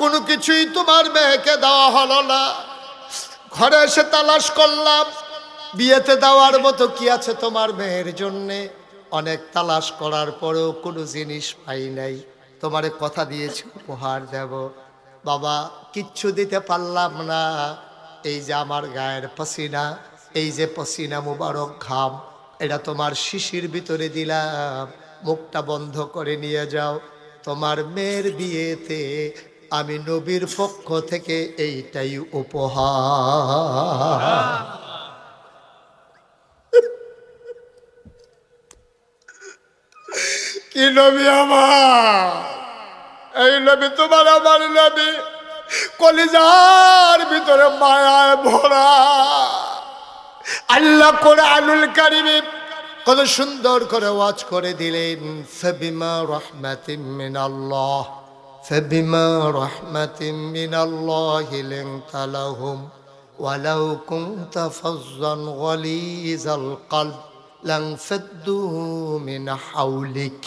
কোনো কিছুই তোমার মেয়েকে দেওয়া হলো না। ঘরে এসে তালাশ করলাম, বিয়েতে দেওয়ার মতো কি আছে তোমার মেয়ের জন্যে? অনেক তালাশ করার পরেও কোনো জিনিস পাই নাই। তোমারে কথা দিয়েছি উপহার দেব, বাবা কিচ্ছু দিতে পারলাম না। এই যে আমার গায়ের পসিনা, এই যে পসিনা মুবারক ঘাম, এটা তোমার শিশির ভিতরে দিলাম, মুখটা বন্ধ করে নিয়ে যাও। তোমার মেয়ের বিয়েতে আমি নবীর পক্ষ থেকে এইটাই উপহার। কি নবী আমার, এই নবী তোমার আমার নবী, কলিজার ভিতরে মায়ায় ভরা। আল্লাহ কোরআনুল কারীমে কত সুন্দর করে ওয়াজ করে দিলেন, ফাবিমা রাহমাতিম মিনাল্লাহ, ফাবিমা রাহমাতিম মিনাল্লাহি লিনতা লাহুম ওয়ালাউ কুনতা ফাজ্জান গালিজাল কলব লানফাদ্দু মিন হাওলিক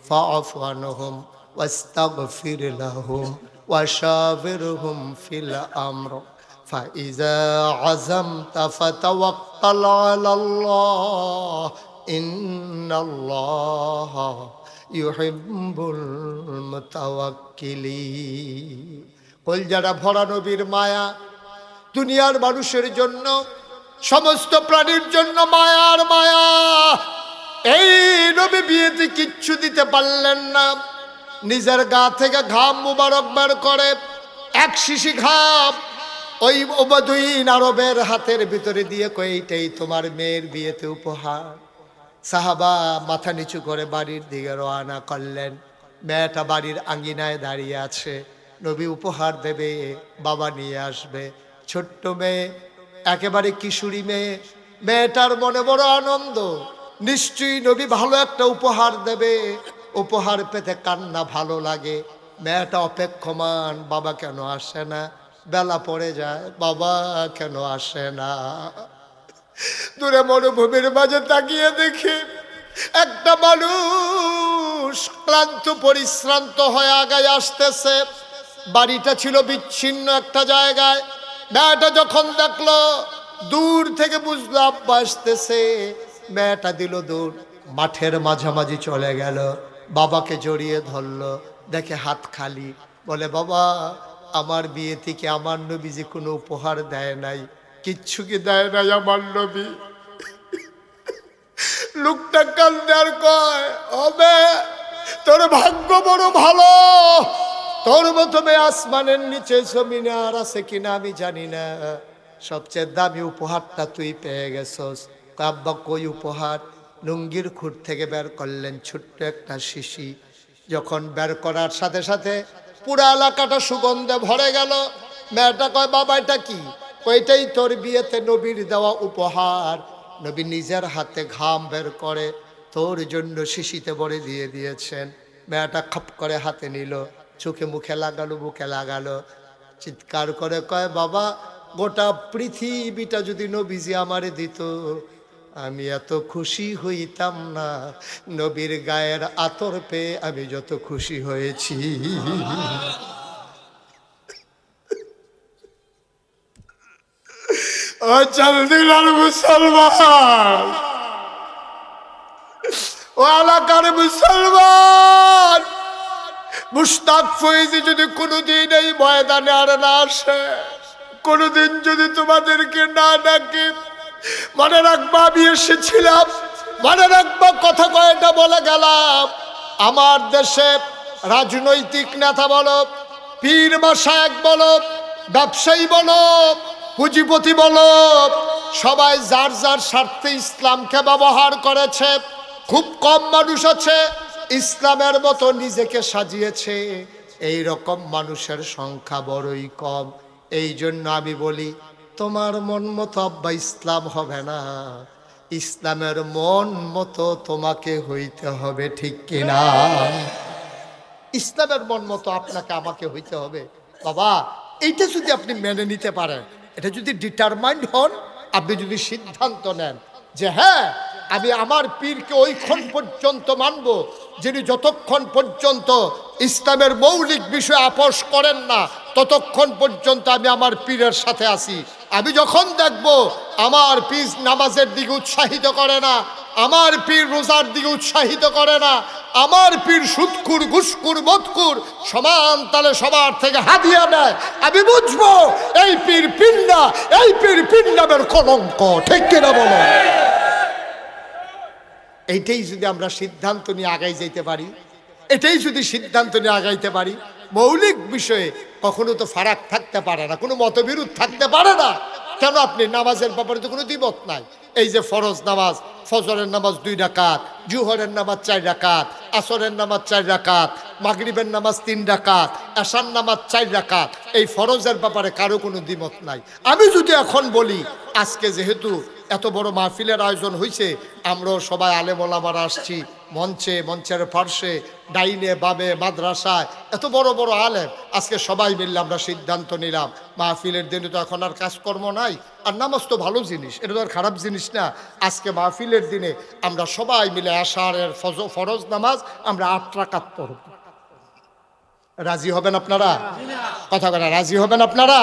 ফাআফু আনহুম ওয়াস্তাগফির লাহুম ওয়াশাবিরহুম ফিল আমর فإذا عزمت فتوكل على الله إن الله يحب المتوكلين। কল যারা ভরা নবীর মায়া, দুনিয়ার মানুষের জন্য, সমস্ত প্রাণীর জন্য মায়ার মায়া। এই নবী বিয়েতে কিচ্ছু দিতে পারলেন না, নিজের গা থেকে ঘাম মুবারক বের করে এক শিশি ঘাম ওই ওবাদুইন আরবের হাতের ভিতরে দিয়ে কই, এইটাই তোমার মেয়ের বিয়েতে উপহার। সাহাবা মাথা নিচু করে বাড়ির দিকে রওনা করলেন। মেয়েটা বাড়ির আঙ্গিনায় দাঁড়িয়ে আছে, নবী উপহার দেবে, বাবা নিয়ে আসবে। ছোট্ট মেয়ে, একেবারে কিশোরী মেয়ে, মেয়েটার মনে বড় আনন্দ, নিশ্চয়ই নবী ভালো একটা উপহার দেবে। উপহার পেতে কান্না ভালো লাগে। মেয়েটা অপেক্ষমান, বাবা কেন আসে না? বেলা পড়ে যায়, বাবা কেন আসে না? দূরে মরুভূমির মাঝে তাকিয়ে দেখি একটা মানুষ ক্লান্ত পরিশ্রান্ত হয়ে আগায় আসতেছে। বাড়িটা ছিল বিচ্ছিন্ন একটা জায়গায়। মেয়েটা যখন দেখলো, দূর থেকে বুঝলো আব্বা আসতেছে, মেয়েটা দিল দূর, মাঠের মাঝামাঝি চলে গেল, বাবাকে জড়িয়ে ধরলো, দেখে হাত খালি। বলে, বাবা আমার বিয়ে থেকে আমার নবী যে কোনো উপহার দেয় নাই, কিচ্ছু কি দেয় নাই আমার নবী? লোকটা কান্দে আর কয়, হবে তোর ভাগ্য বড় ভালো, তোর মতো মেয়ে আসমানের নিচে জমিনে আর আছে কিনা আমি জানি না, সবচেয়ে দামি উপহারটা তুই পেয়ে গেছস। আব্বা কই উপহার? লুঙ্গির খুঁট থেকে বের করলেন ছোট্ট একটা শিশি। যখন বের করার সাথে সাথে পুরা এলাকাটা সুগন্ধে ভরে গেল। মেয়েটা কয়, বাবা এটা কি? ওইটাই তোর বিয়েতে নবীর দেওয়া উপহার। নবী নিজের হাতে ঘাম বের করে তোর জন্য শিশিতে ভরে দিয়ে দিয়েছেন। মেয়েটা খপ করে হাতে নিল, চোখে মুখে লাগালো, বুকে লাগালো, চিৎকার করে কয়, বাবা গোটা পৃথিবীটা যদি নবীজি আমারে দিত, আমি এত খুশি হইতাম না। নবীর গায়ের আতর পেয়ে আমি যত খুশি হয়েছি। ও চালদিনার মুসলমান, ও এলাকার মুসলমান, মুশতাক ফয়েজি যদি কোনোদিন এই ময়দানে আর না আসে, কোনোদিন যদি তোমাদেরকে না ডাকে, মনে রাখবা আমি এসেছিলাম, মনে রাখবা কথা কয়টা বলে গেলাম। আমার দেশে রাজনৈতিক নেতা বলো, পীর মাশায়েখ বলো, ব্যবসায়ী বলো, পুঁজিপতি বলো, সবাই যার যার স্বার্থে ইসলামকে ব্যবহার করেছে। খুব কম মানুষ আছে ইসলামের মতো নিজেকে সাজিয়েছে, এই রকম মানুষের সংখ্যা বড়ই কম। এই জন্য আমি বলি, তোমার মন মতো আব্বা ইসলাম হবে না, ইসলামের মন মতো তোমাকে হইতে হবে, ঠিক কিনা? ইসলামের মন মতো আপনাকে আমাকে হইতে হবে। বাবা এইটা যদি আপনি মেনে নিতে পারেন, এটা যদি ডিটারমাইন্ড হন, আপনি যদি সিদ্ধান্ত নেন যে হ্যাঁ আমি আমার পীরকে ওইক্ষণ পর্যন্ত মানব যিনি যতক্ষণ পর্যন্ত ইসলামের মৌলিক বিষয় আপোষ করেন না, ততক্ষণ পর্যন্ত আমি আমার পীরের সাথে আছি। আমি যখন দেখব আমার পীর নামাজের দিকে উৎসাহিত করে না, আমার পীর রোজার দিকে উৎসাহিত করে না, আমার পীর সুদখুর ঘুষখুর মদখুর সমান তালে সবার থেকে হাদিয়া নেয়, আমি বুঝবো এই পীর পিন্ডা, এই পীর পিন্ডামের কলঙ্ক, ঠিক কিনা বলো? এইটাই যদি আমরা সিদ্ধান্ত নিয়ে আগাই যাইতে পারি, এটাই যদি সিদ্ধান্ত নিয়ে আগাইতে পারি, মৌলিক বিষয়ে কখনো তো ফারাক থাকতে পারে না, কোনো মতবিরোধ থাকতে পারে না। কেন আপনি নামাজের ব্যাপারে তো কোনো দ্বিমত নাই। এই যে ফরজ নামাজ, ফজরের নামাজ 2 রাকাত, জুহরের নামাজ 4 রাকাত, আসরের নামাজ 4 রাকাত, মাগরিবের নামাজ 3 রাকাত, এশার নামাজ 4 রাকাত, এই ফরজের ব্যাপারে কারো কোনো দ্বিমত নাই। আমি যদি এখন বলি, আজকে যেহেতু এত বড় মাহফিলের আয়োজন হয়েছে, আমরাও সবাই আলেম ওলামারা আসছি, মঞ্চে, মঞ্চের পার্শ্বে, ডাইনে বামে, মাদ্রাসায় এত বড় বড় আলেম, আজকে সবাই মিললে আমরা সিদ্ধান্ত নিলাম মাহফিলের দিনে তো এখন আর কাজকর্ম নাই, আর নামাজ তো ভালো জিনিস, এটা তো আর খারাপ জিনিস না। আজকে মাহফিলের দিনে আমরা সবাই মিলে আশারের ফরজ নামাজ আমরা 8 রাকাত পড়ব। রাজি হবেন আপনারা? কথা বলেন, রাজি হবেন আপনারা?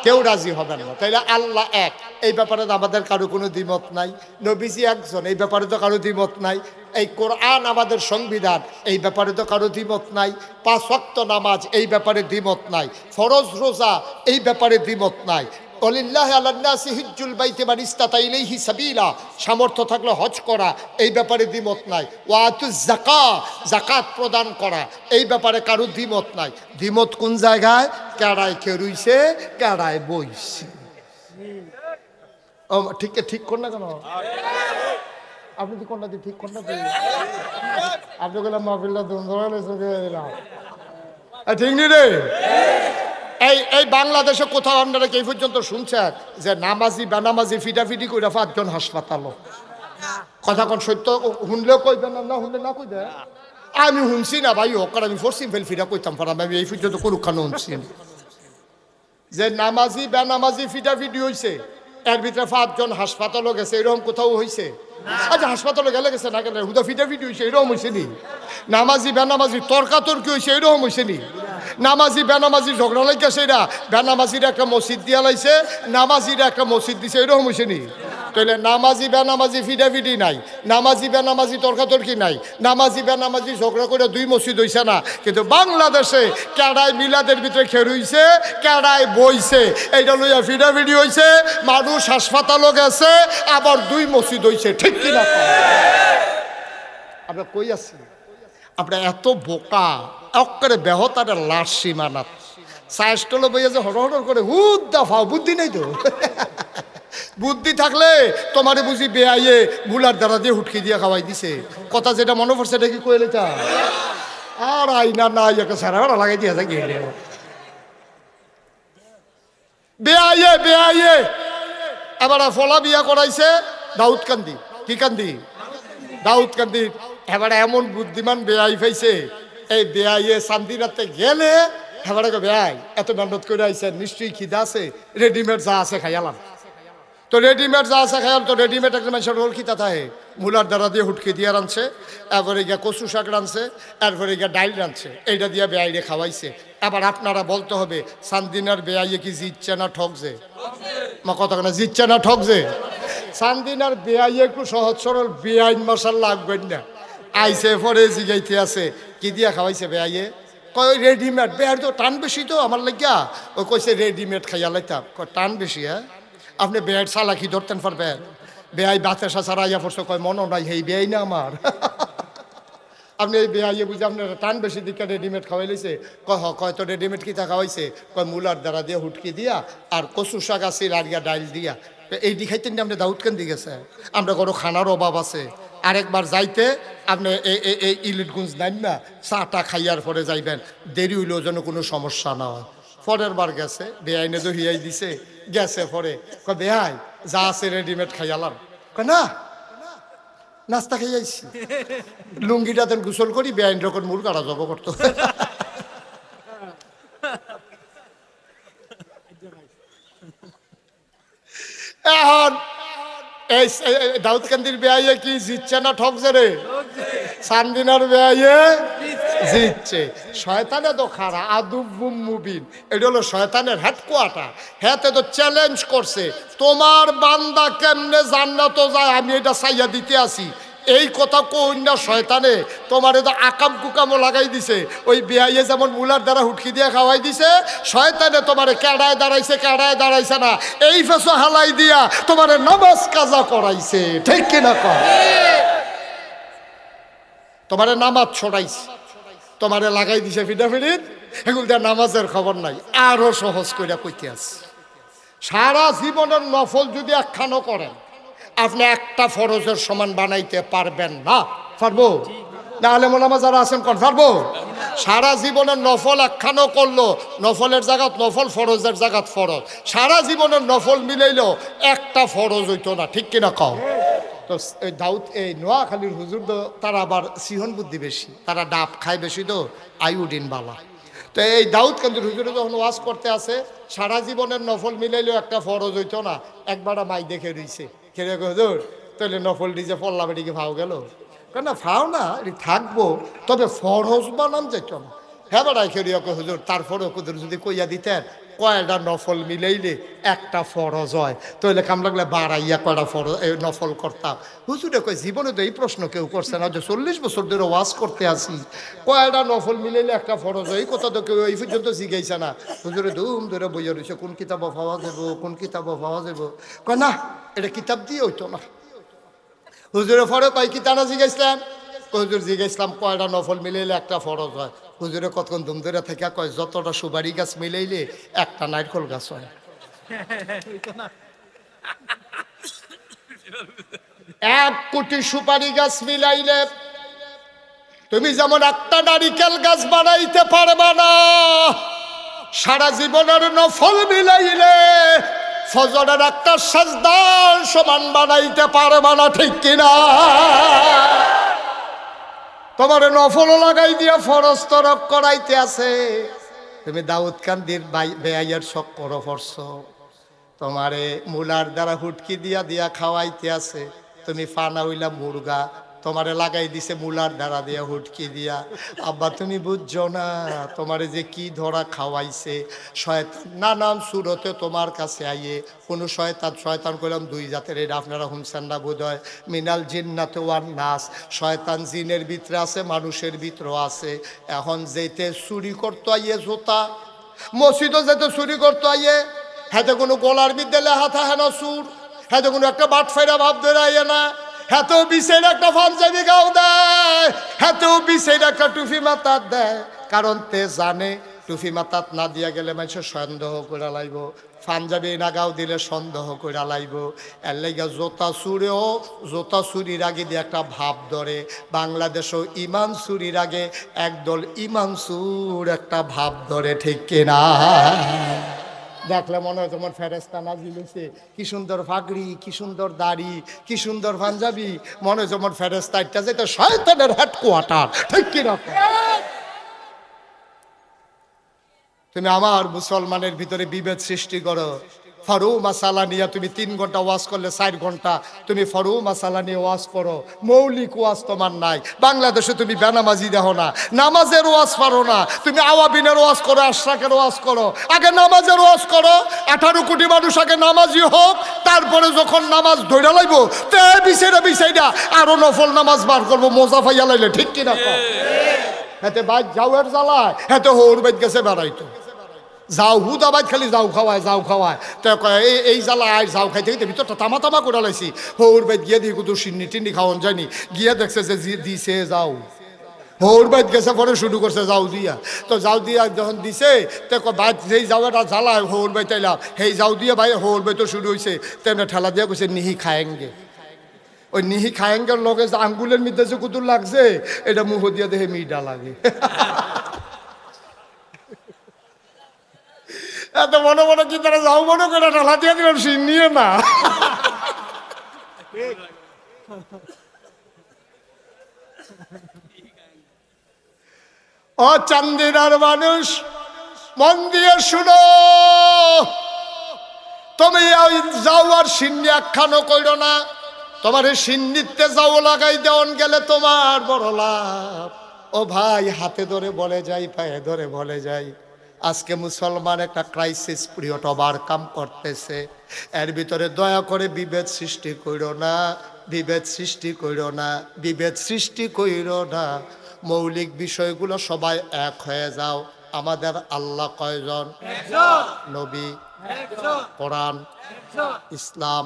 কেউ রাজি হবেন না। তাইলে আল্লাহ এক, এই ব্যাপারে তো আমাদের কারো কোনো দ্বিমত নাই। নবীজি একজন, এই ব্যাপারে তো কারো দ্বিমত নাই। এই কোরআন আমাদের সংবিধান, এই ব্যাপারে তো কারো দ্বিমত নাই। 5 ওয়াক্ত নামাজ, এই ব্যাপারে দ্বিমত নাই। ফরজ রোজা, এই ব্যাপারে দ্বিমত নাই। ওয়ালিল্লাহি আলান নাসি হিজ্জুল বাইতি মান ইসতাতা ইলাইহি সাবিলা, সামর্থ্য থাকলে হজ করা, এই ব্যাপারে দ্বিমত নাই। ওয়াতুজ যাকাত, যাকাত প্রদান করা, এই ব্যাপারে কারো দ্বিমত নাই। দ্বিমত কোন জায়গায়? কেড়ায় খেরুইছে, কেড়ায় বইছে। ও ঠিক ঠিক কর না কেন? আপনি কি কোনটা দিয়ে ঠিক কর না? আপনি গেলাম মাহফিলটা দিলাম, ঠিক নি রে? এই বাংলাদেশে কোথাও আপনারা এই পর্যন্ত শুনছেন যে নামাজি বেনামাজি ফিটাফিটি করে 5 জন হাসপাতাল? কথা কোন সত্য? শুনলেও কইবেন না, শুনলে না কইবে। আমি শুনছি না ভাই, ওকার আমি ফরসিম ফেল ফিটা কইতাম পারাম, আমি এই পর্যন্ত কোনখানে শুনছি যে নামাজি বেনামাজি ফিটাফিটি হয়েছে, এর ভিতরে 5 জন হাসপাতালও গেছে, এরকম কোথাও হয়েছে? আচ্ছা, হাসপাতালে গেলে গেছে, না গেলে হুদা ফিটাফিটি হয়েছে, এরকম হয়েছে নি? নামাজি বেনামাজি তর্কাতর্কি হয়েছে, এরকম হয়েছে নি? নামাজি বেনামাজি ঝগড়া লাইছে, এরা বেনামাজির একটা মসজিদ দিয়া লাইছে, নামাজির একটা মসজিদ দিছে, এরকম হয়েছে নি? তাহলে নামাজি বেনামাজি ফিটাফিটি নাই, নামাজি বেনামাজি তর্কাতর্কি নাই, নামাজি বেনামাজি ঝগড়া করে 2 মসজিদ হইছে না। কিন্তু বাংলাদেশে কেডায় মিলাদের ভিতরে খেরুইছে, কেডায় বইছে, এইটা লইয়া ফিটাফিটি হইছে, মানুষ হাসপাতালও গেছে, আবার 2 মসজিদ হইছে, ঠিক কিনা? আমরা কই আছি? আমরা এত বোকা, অক্করে বেহতারে লাশ সীমানাত সাইস্টল বইয়া যে হড় হড় করে হুদ দাফাও, বুদ্ধি নেই তো। বুদ্ধি থাকলে তোমারে বুঝি বেআইয়ে মুলার দ্বারা দিয়ে হুটকি দিয়ে খাওয়াই দিছে। কথা যেটা মনে পড়ছে এটা কি কইলে তা? আর আইনা না একটা সারা বেড়া লাগাই দিয়ে যায় গেলে বেআইয়ে বেআইয়ে। এবার ফলা বিয়া করাইছে দাউদকান্দি। কি কান্দি? দাউদকান্দি। এবার এমন বুদ্ধিমান বেআই পাইছে, এই বেআইয়ে শান্তিরাতে গেলে এবারে বেআই এত মেহনত করে আইছেন, নিশ্চয়ই খিদা আছে, রেডিমেড যা আছে খাইয়ালাম। তো রেডিমেড যা আছে খাইয়াল, তো রেডিমেড একটা মানুষের রোল খিতা থাকে, মুলার দ্বারা দিয়ে হুটকি দিয়ে রাঁধছে, এরপরে গিয়া কচু শাক রাঁধছে, এরপরে গিয়া ডাইল রাঁধছে, এইটা দিয়ে বেআইরে খাওয়াইছে। এবার আপনারা বলতে হবে সান্দিনার বেআইয়ে কি জিতছে না ঠকছে? মা কথা না, জিতছে না ঠকছে? সান্দিনার বেআইয়ে একটু সহজ সরল বেআইন মশাল লাগবেন না, আইসে পরে জিগাইতে আছে কি দিয়া খাওয়াইছে বেআইয়ে? কয় রেডিমেড। বেআইর তো টান বেশি তো আমার লাগিয়া, ও কইছে রেডিমেড খাইয়া লাইতাম। কয় টান বেশি? হ্যাঁ, আপনি বেআইর চালাকি ধরতেন পারবেন? বেআই বাতাসা ছাড়াইয়া পড়ছে, কয় মনে নাই হেই বেআই না আমার। আপনি এই বেআইয়ে বুঝে আপনার টান বেশি দিকে রেডিমেড খাওয়াই লইছে। কয় কয় তো রেডিমেড কিতা খাওয়াইছে? কয় মুলার দ্বারা দিয়ে হুটকি দিয়া আর কচু শাক আছে আর গিয়া ডাইল দিয়া। এই দিখাইতেন আপনি দাউদকান্দি গেছে, আমরা কোনো খানার অভাব আছে। আরেকবার যাইতে আপনি এই ইলিটগঞ্জ নাইন না, চাটা খাইয়ার পরে যাইবেন, দেরি হইলেও যেন কোনো সমস্যা না হয়। পরের বার গেছে, বেআইনে তো হিয়াই দিছে, গেছে পরে কয় বেআই যা আছে রেডিমেড খাইয়ালাম। কয় না, নাস্তা খাইয়াইছি, লুঙ্গিটাতে গোসল করি, বেআইন রকম মুরগাড়া জব করতো। এখন এই দাউদকান্দির বেআইয়ে কি জিতছে না ঠকছে রে? সান্দিনার বেআইয়ে জিতছে। শয়তানে তো খারা আদুব্বুম মুবিন, এটা হলো শয়তানের হেডকোয়ার্টার। হ্যাঁ, তো চ্যালেঞ্জ করছে তোমার বান্দা কেমনে জান্নাত যায় আমি এটা চাইয়া দিতে আসি। এই কথা কই না শয়তানে, তোমার তো আকাম কুকামও লাগাই দিছে। ওই বেআইয়ে যেমন মুলার দ্বারা হুটকি দিয়ে খাওয়াই দিছে, শয়তানে তোমারে কেডায় দাঁড়াইছে কেডায় দাঁড়াইছে না এই ফেসো হালাই দিয়া তোমারে নামাজ কাজা করাইছে, ঠিক কিনা কর? তোমারে নামাজ ছড়াইছে, তোমারে লাগাই দিছে ফিটাফিটির এগুলো দিয়ে নামাজের খবর নাই। আরো সহজ কইরা কইতে আছে, সারা জীবনের নফল যদি একখানো করেন আপনি একটা ফরজের সমান বানাইতে পারবেন না। পারবো? নাহলে মোলামা যারা আছেন কোন পারবো? সারা জীবনের নফল একখানো করলো, নফলের জায়গাত নফল, ফরজের জায়গাত ফরজ, সারা জীবনের নফল মিলাইলো একটা ফরজ হইতো না। ঠিক কিনা কও? তো এই দাউদ, এই নোয়াখালীর হুজুর তো তারা আবার সিহন বুদ্ধি বেশি, তারা ডাব খায় বেশি, তো আয়োডিন বালা। তো এই দাউদকান্দির হুজুরে যখন ওয়াজ করতে আসে, সারা জীবনের নফল মিলাইলেও একটা ফরজ হইতো না, একবার মাই দেখে রইছে, খেলে হুজুর তাহলে নফল ডিজে পল্লা বেটিকে ভাও গেল, কেন ফাও না এটি থাকবো, তবে ফরজ বানান যেত না। হ্যাঁ বেড়াই খেয়ে হুজুর তারপরেও কুদুর যদি কইয়া দিতেন কয়টা নফল মিলাইলে একটা ফরজ হয়, তাহলে কাম লাগলে বাড়াইয়া কয়টা ফরজ নফল করতাম। হুজুরে কয় জীবনে তো এই প্রশ্ন কেউ করছে না, যে 40 বছর ধরে ওয়াজ করতে আসি, কয়টা নফল মিলাইলে একটা ফরজ হয়, এই কথা তো কেউ এই পর্যন্ত জিজ্ঞাসা না। হুজুরে ধুম ধরে বইয়া রয়েছে, কোন কিতাব পাওয়া যাবো, কোন কিতাব পাওয়া যাবো, কয় না এটা কিতাব দিয়ে হইতো না। হুজুরে পরে কয় কি তারা জিজ্ঞাসলাম, হুজুর জিজ্ঞাসলাম কয়টা নফল মিলাইলে একটা ফরজ হয়। হুজুরে কতক্ষণ ধুম ধরে থেকে কয় যতটা সুবারি গাছ মিলাইলে একটা নারকল গাছ হয়। 1 কোটি সুপারি গাছ মিলাইলে তুমি যেমন একটা নারিকেল গাছ বানাইতে পারবা না, সারা জীবনের নফল মিলাইলে ফজরের একটা সাজদার সমান বানাইতে পারবা না। ঠিক কিনা? তোমার নফল লাগাই দিয়া ফরজ তরফ করাইতে আছে, তুমি দাউদকান্দির বেআইয়ের শখ করো ফরস, তোমারে মুলার দ্বারা হুটকি দিয়া দিয়া খাওয়াইতে আছে, তুমি ফানা হইলা মুরগা, তোমারে লাগাই দিছে মুলার দ্বারা দিয়া হুটকি দিয়া। আব্বা তুমি বুঝছো না তোমারে যে কি ধরা খাওয়াইছে, শয়তান নানান সুরতে তোমার কাছে আইয়ে, কোনো শয়তান করলাম 2 জাতের, এটা আপনারা হুমসান না বোধ হয়, মিনাল জিন্নাতে ওয়ান নাস, শয়তান জিনের ভিতরে আছে, মানুষের ভিতরেও আছে। এখন যেতে চুরি করতো আইয়ে জোতা, মসজিদও যেতে চুরি করতো আইয়ে, হাতে কোনো গলার বিদ্যে লেহা থাকে না সুর, হাতে কোনো একটা বাট ফেরা ভাব ধরে আইয়ে না, হাতেও বিছের একটা পাঞ্জাবি গাও দেয়, হাতেও বিছের একটা টুপি মাথাত দেয়, কারণ তে জানে টুপি মাথাত না দিয়া গেলে মানুষের সন্দেহ করে লাইব, পাঞ্জাবি না গাও দিলে সন্দেহ করে লাইব। এর লাইগা জোতা চুরেও জোতা চুরির আগে দিয়ে একটা ভাব ধরে, বাংলাদেশও ইমান চুরির আগে একদল ইমান চুর একটা ভাব ধরে। ঠিক কিনা? দেখলে মনে হয় তোমার ফেরেস্তা নাজিল হয়েছে, কি সুন্দর ফাগড়ি, কি সুন্দর দাড়ি, কি সুন্দর পাঞ্জাবি, মনে হয় তোমার ফেরেস্তা একটা যেটা শয়তানের হেডকোয়ার্টার। ঠিক কিনা? তুমি আমার মুসলমানের ভিতরে বিভেদ সৃষ্টি করো, ফরু মাসালা নিয়ে তুমি 3 ঘন্টা ওয়াজ করলে 4 ঘন্টা তুমি ফরু মাসালা নিয়ে ওয়াজ করো, মৌলিক ওয়াজ তোমার নাই। বাংলাদেশে তুমি বেনামাজি দেখো না, নামাজের ওয়াজ পারো না, তুমি আওয়াবিনের ওয়াজ করো, আশরাকের ওয়াজ করো, আগে নামাজের ওয়াজ করো। 18 কোটি মানুষ আগে নামাজি হোক, তারপরে যখন নামাজ ধরে লাইব তে বিছাইটা আরো নফল নামাজ বার করবো, মোজা ফাইয়া লাইলে। ঠিক কিনা? হেতে বাইক যাওয়ার জ্বালায়, হেতে হৌর বাইক গেছে বেড়াইতো, যাও হুদাবাদ খালি যাও খাওয়ায় তো এই জ্বালা আয় যাও খাইতে খাইতে ভিতরটা তামা করে লাইছি। হৌর বাইত গিয়ে দিয়ে কুদু সিন্নি টিন্নি খাওয়ান যায়নি, গিয়ে দেখছে যে দিছে যাও, হৌর বাইত গেছে পরে শুরু করছে যাও দিয়া, তো যাও দিয়া যখন দিছে তো বাইত যেই যাওয়াটা জ্বালায় হৌর বাইত আইলাম, সেই যাও দিয়ে ভাই হৌর বাইতো শুরু হয়েছে, তেমনি ঠেলা দিয়া কইছে নিহি খায়েঙ্গে। ওই নিহি খায়েঙ্গের লগে যে আঙ্গুলের মধ্যে যে কুতুর লাগছে, এটা মুখ দিয়া দেখে মিডা লাগে। এত মনে মনে কি তারা যাও মনে করে ঢালা দিয়ে দিলাম, সিন নিয়ে না। ও চান্দিনার মানুষ মন দিয়ে শুনো, তুমি ওই যাও আর সিন্নি আখ্যানো কইরো না, তোমার এই সিন্নিতে যাও লাগাই দেওয়ান গেলে তোমার বড় লাভ। ও ভাই হাতে ধরে বলে যাই, পায়ে ধরে বলে যাই, আজকে মুসলমান একটা ক্রাইসিস পিরিয়ড ওভারকাম করতেছে, এর ভিতরে দয়া করে বিভেদ সৃষ্টি কইরো না, বিভেদ সৃষ্টি কইরো না, বিভেদ সৃষ্টি কইরো না। মৌলিক বিষয়গুলো সবাই এক হয়ে যাও। আমাদের আল্লাহ কয়জন? নবী, কোরআন, ইসলাম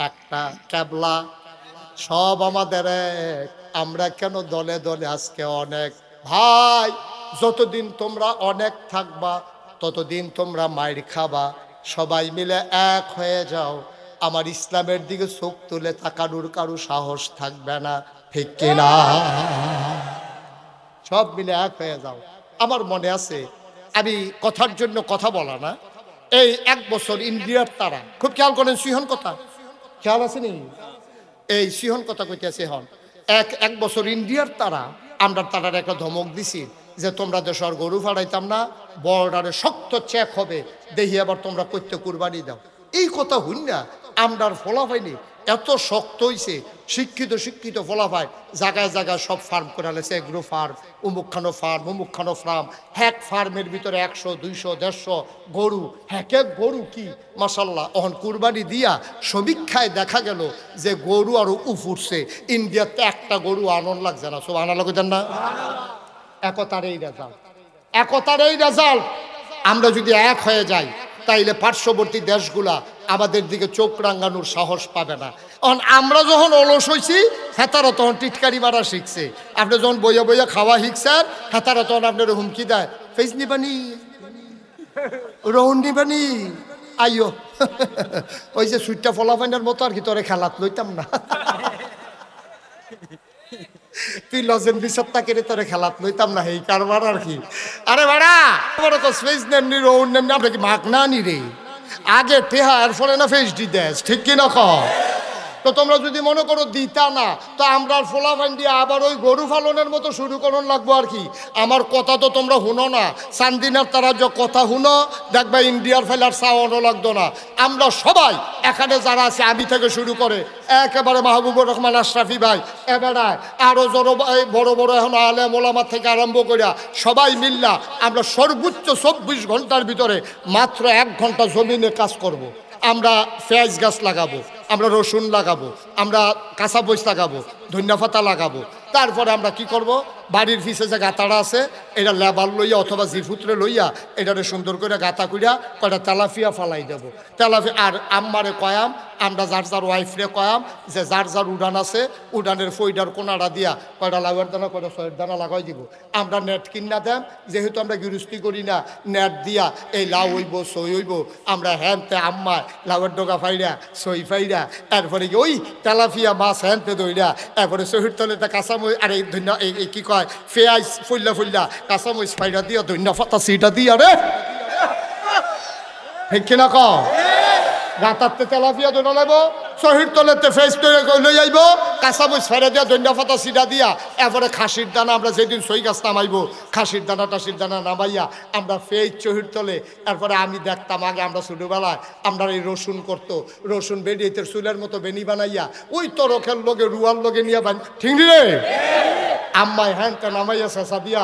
একটা, কেবলা সব আমাদের এক। আমরা কেন দলে দলে আজকে অনেক? ভাই যতদিন তোমরা অনেক থাকবা ততদিন তোমরা মাইর খাবা, সবাই মিলে এক হয়ে যাও, আমার ইসলামের দিকে চোখ তুলে তাকানোর কারো সাহস থাকবে না, ঠিক কিনা? সব মিলে এক হয়ে যাও। আমার মনে আছে, আমি কথার জন্য কথা বলা না, এই 1 বছর ইন্ডিয়ার তারা, খুব খেয়াল করেন, সিহন কথা খেয়াল আছে নি? এই সিহন কথা কইতেছে হন, এক বছর ইন্ডিয়ার তারা, আমরা তারার একটা ধমক দিছি যে তোমরা দেশের গরু ফাড়াইতাম না, বর্ডারে শক্ত চেক হবে, দেখি আবার তোমরা কইতে কুরবানি দাও। এই কথা হইন না, আমরার ফলাফাইনি এত শক্ত হইছে, শিক্ষিত ফলাফাই জায়গায় জায়গায় সব ফার্ম করে আলেছে, এগ্রো ফার্ম, উমুকখানো ফার্ম, হ্যাক ফার্মের ভিতরে 100, 200, 150 গরু, হ্যাক গরু কি মাশাল্লাহ। অহন কুরবানি দিয়া সমীক্ষায় দেখা গেল যে গরু আরো উফুরছে, ইন্ডিয়াতে একটা গরু আনন্দ লাগছে না, সব আনা লাগতেন না। একতার এই রেজাল্ট। আমরা যদি এক হয়ে যাই তাইলে পার্শ্ববর্তী দেশগুলা আমাদের দিকে চোখ রাঙানোর সাহস পাবে না। আমরা যখন অলস হয়েছি, হেতারা তখন টিটকারি মারা শিখছে। আপনি যখন বইয়া বইয়া খাওয়া শিখছেন, হেতারা তখন আপনার হুমকি দেয়, ফেস নিবানি, রোহন নিবানি, আইও ওই যে সুইটটা ফলাফাইনার মতো আর কি, তোরে খেলাত লইতাম না, তুই লজেন বিশত্তা কেড়ে তোরে খেলাত লইতাম না, এই কারবার আর কি। আরে বাড়া বড় তো ফেস নেমনি, রোহন নেমনি, আপনি কি মাক না নি রে? আগে টেহা এর ফলে না ফেস দি দেশ, ঠিক কিনা ক? তো তোমরা যদি মনে করো দিতা না, তো আমরা ফোলাফাইন দিয়ে আবার ওই গরু পালনের মতো শুরু করুন লাগবো আর কি। আমার কথা তো তোমরা শুনো না, চান্দিনার তারা যে কথা শুনো, দেখবা ইন্ডিয়ার ফেলার চাওয়ানো লাগতো না। আমরা সবাই এখানে যারা আছে, আমি থেকে শুরু করে একেবারে মাহবুবুর রহমান আশরাফি ভাই, এবারে আরও বড় বড় এখন আলেম ওলামা থেকে আরম্ভ করিয়া সবাই মিল্লা আমরা সর্বোচ্চ 24 ঘন্টার ভিতরে মাত্র 1 ঘন্টা জমিনে কাজ করব। আমরা পেঁয়াজ গাছ লাগাবো, আমরা রসুন লাগাবো, আমরা কাঁচা বইচ লাগাবো, ধনিয়া পাতা লাগাবো। তারপরে আমরা কি করব, বাড়ির পিছে যে গাতাটা আছে এটা লেবার লইয়া অথবা জিফুতরে লইয়া এটারে সুন্দর করে গাতা কইরা কয়টা তেলাফিয়া ফালাই দেবো। তেলাফিয়া আর আম্মারে কয়াম, আমরা যার ওয়াইফরে কয়াম যে যার উডান আছে উডানের ফইডার কোনাটা দিয়া কয়টা লাউয়ের দানা কয়টা সয়ের দানা লাগাই দিব। আমরা নেট কিনা দেন, যেহেতু আমরা গৃহস্থী করি না, নেট দিয়া এই লাউ হইব সই হইব, আমরা হ্যানতে আম্মা লাউয়ের ডোকা ফাইরা সই ফাইরা, এরপরে কি ওই তেলাফিয়া মাছ হ্যানতে দইরা, এরপরে শহীদ তলেতে কাঁচামরিচ আর এই ধন্য এই কি কয় পেঁয়াজ ফুল্লা কাঁচামরিচ ফাইরা দিয়া ধন্য পাতা সিটা দিয়া রে, ঠিক কিনা ক? রাতারতে তেলাফিয়া দোনা লাগবো, শহীদ তলেতে ফেস লই আইব, কাঁচামরিচ ফাইরা দিয়া ধন্য পাতা সিটা দিয়া, এরপরে খাসির দানা আমরা যেদিন সই গাছ নামাইব, খাসির দানা টাসির দানা নামাইয়া আমরা ফেস শহীদ তলে। এরপরে আমি দেখতাম আগে আমরা ছোটোবেলায় আমরা এই রসুন করতো, রসুন বেরিয়েতে চুলের মতো বেনি বানাইয়া ওই তরকের লগে রুয়ার লগে নিয়ে বান, ঠিক রে আম্মাই হ্যানটা নামাইয়া চেঁচা দিয়া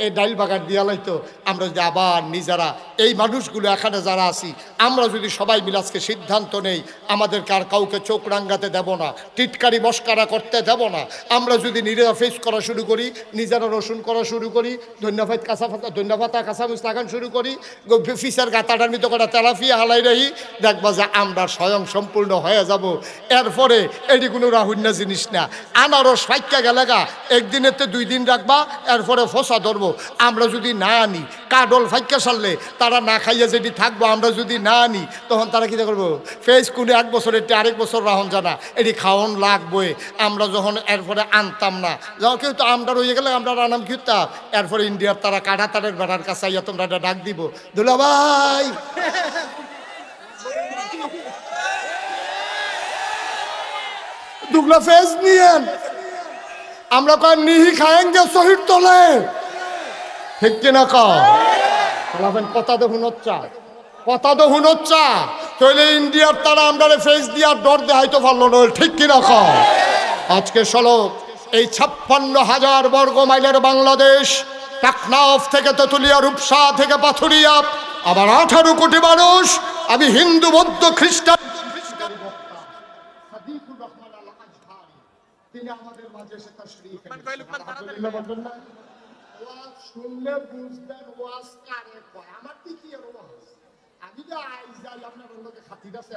এই ডাইল বাগান দিয়া লাইতো। আমরা যদি আবার নিজেরা এই মানুষগুলো এখানে যারা আছি, আমরা যদি সবাই মিলে আজকে সিদ্ধান্ত নেই আমাদেরকে আর কাউকে চোখ রাঙ্গাতে দেব না, টিটকারি মস্কারা করতে দেব না, আমরা যদি নিজেরা ফেস করা শুরু করি, নিজেরা রসুন করা শুরু করি, ধন্যবাদ ধন্যবাদ কাঁচামরিচ লাগান শুরু করি, ফিসের গাতাটার মতো করা তেলাফিয়া হালাই রহি, দেখবা যে আমরা স্বয়ং সম্পূর্ণ হয়ে যাব। এরপরে এটি কোনো রাহুন্য জিনিস না, আনারস ফাইকা গেলেগা একদিনেতে 2 দিন রাখবা, এরপরে ফসা ধরবো। আমরা যদি না আনি, কাডল ফাইকা সারলে তারা না খাইয়া যেটি থাকবো, আমরা যদি না আনি তখন তারা কী করবো, ফেস কুনে 1 বছরের 1 বছর রাহন জানা এটি খাওয়ন লাগবে। আমরা যখন এরপরে আনতাম না, যখন কেউ তো আমরা রয়ে গেলে আমরা আনাম কিতাম, এরপরে ইন্ডিয়ার তারা কাটা তারের বেড়ার কাছে আইয়া তোমরা এটা ডাক দিব, দুলা ভাই দুগলা ফেস নিয়েন, আমরা কয় নিহি খায়েঙ্গে শহীদ তোলে, ঠিক কিনা কালাবেন? কথা তো হুনচ্ছা তৈলে ইন্ডিয়ার তারা আমরা ফেস দিয়া ডর দেখাইতে পারলো না, ঠিক কিনা আজকে চলো এই 56,000 বর্গ মাইলের বাংলাদেশ, টাকনাফ থেকে তেতুলিয়া, রূপসা থেকে পাথুরিয়া, আবার 18 কোটি মানুষ, আমি হিন্দু বৌদ্ধ খ্রিস্টান, তিনি আমাদের মাঝে এসে তাশরীফ এনেছেন। ওয়াজ শুনলে বুঝবেন ওয়াজ কারে কয়, আমার কি আর ওয়াজ, আমি তো আইজ যাই আপনার লোকে খাতির আছে।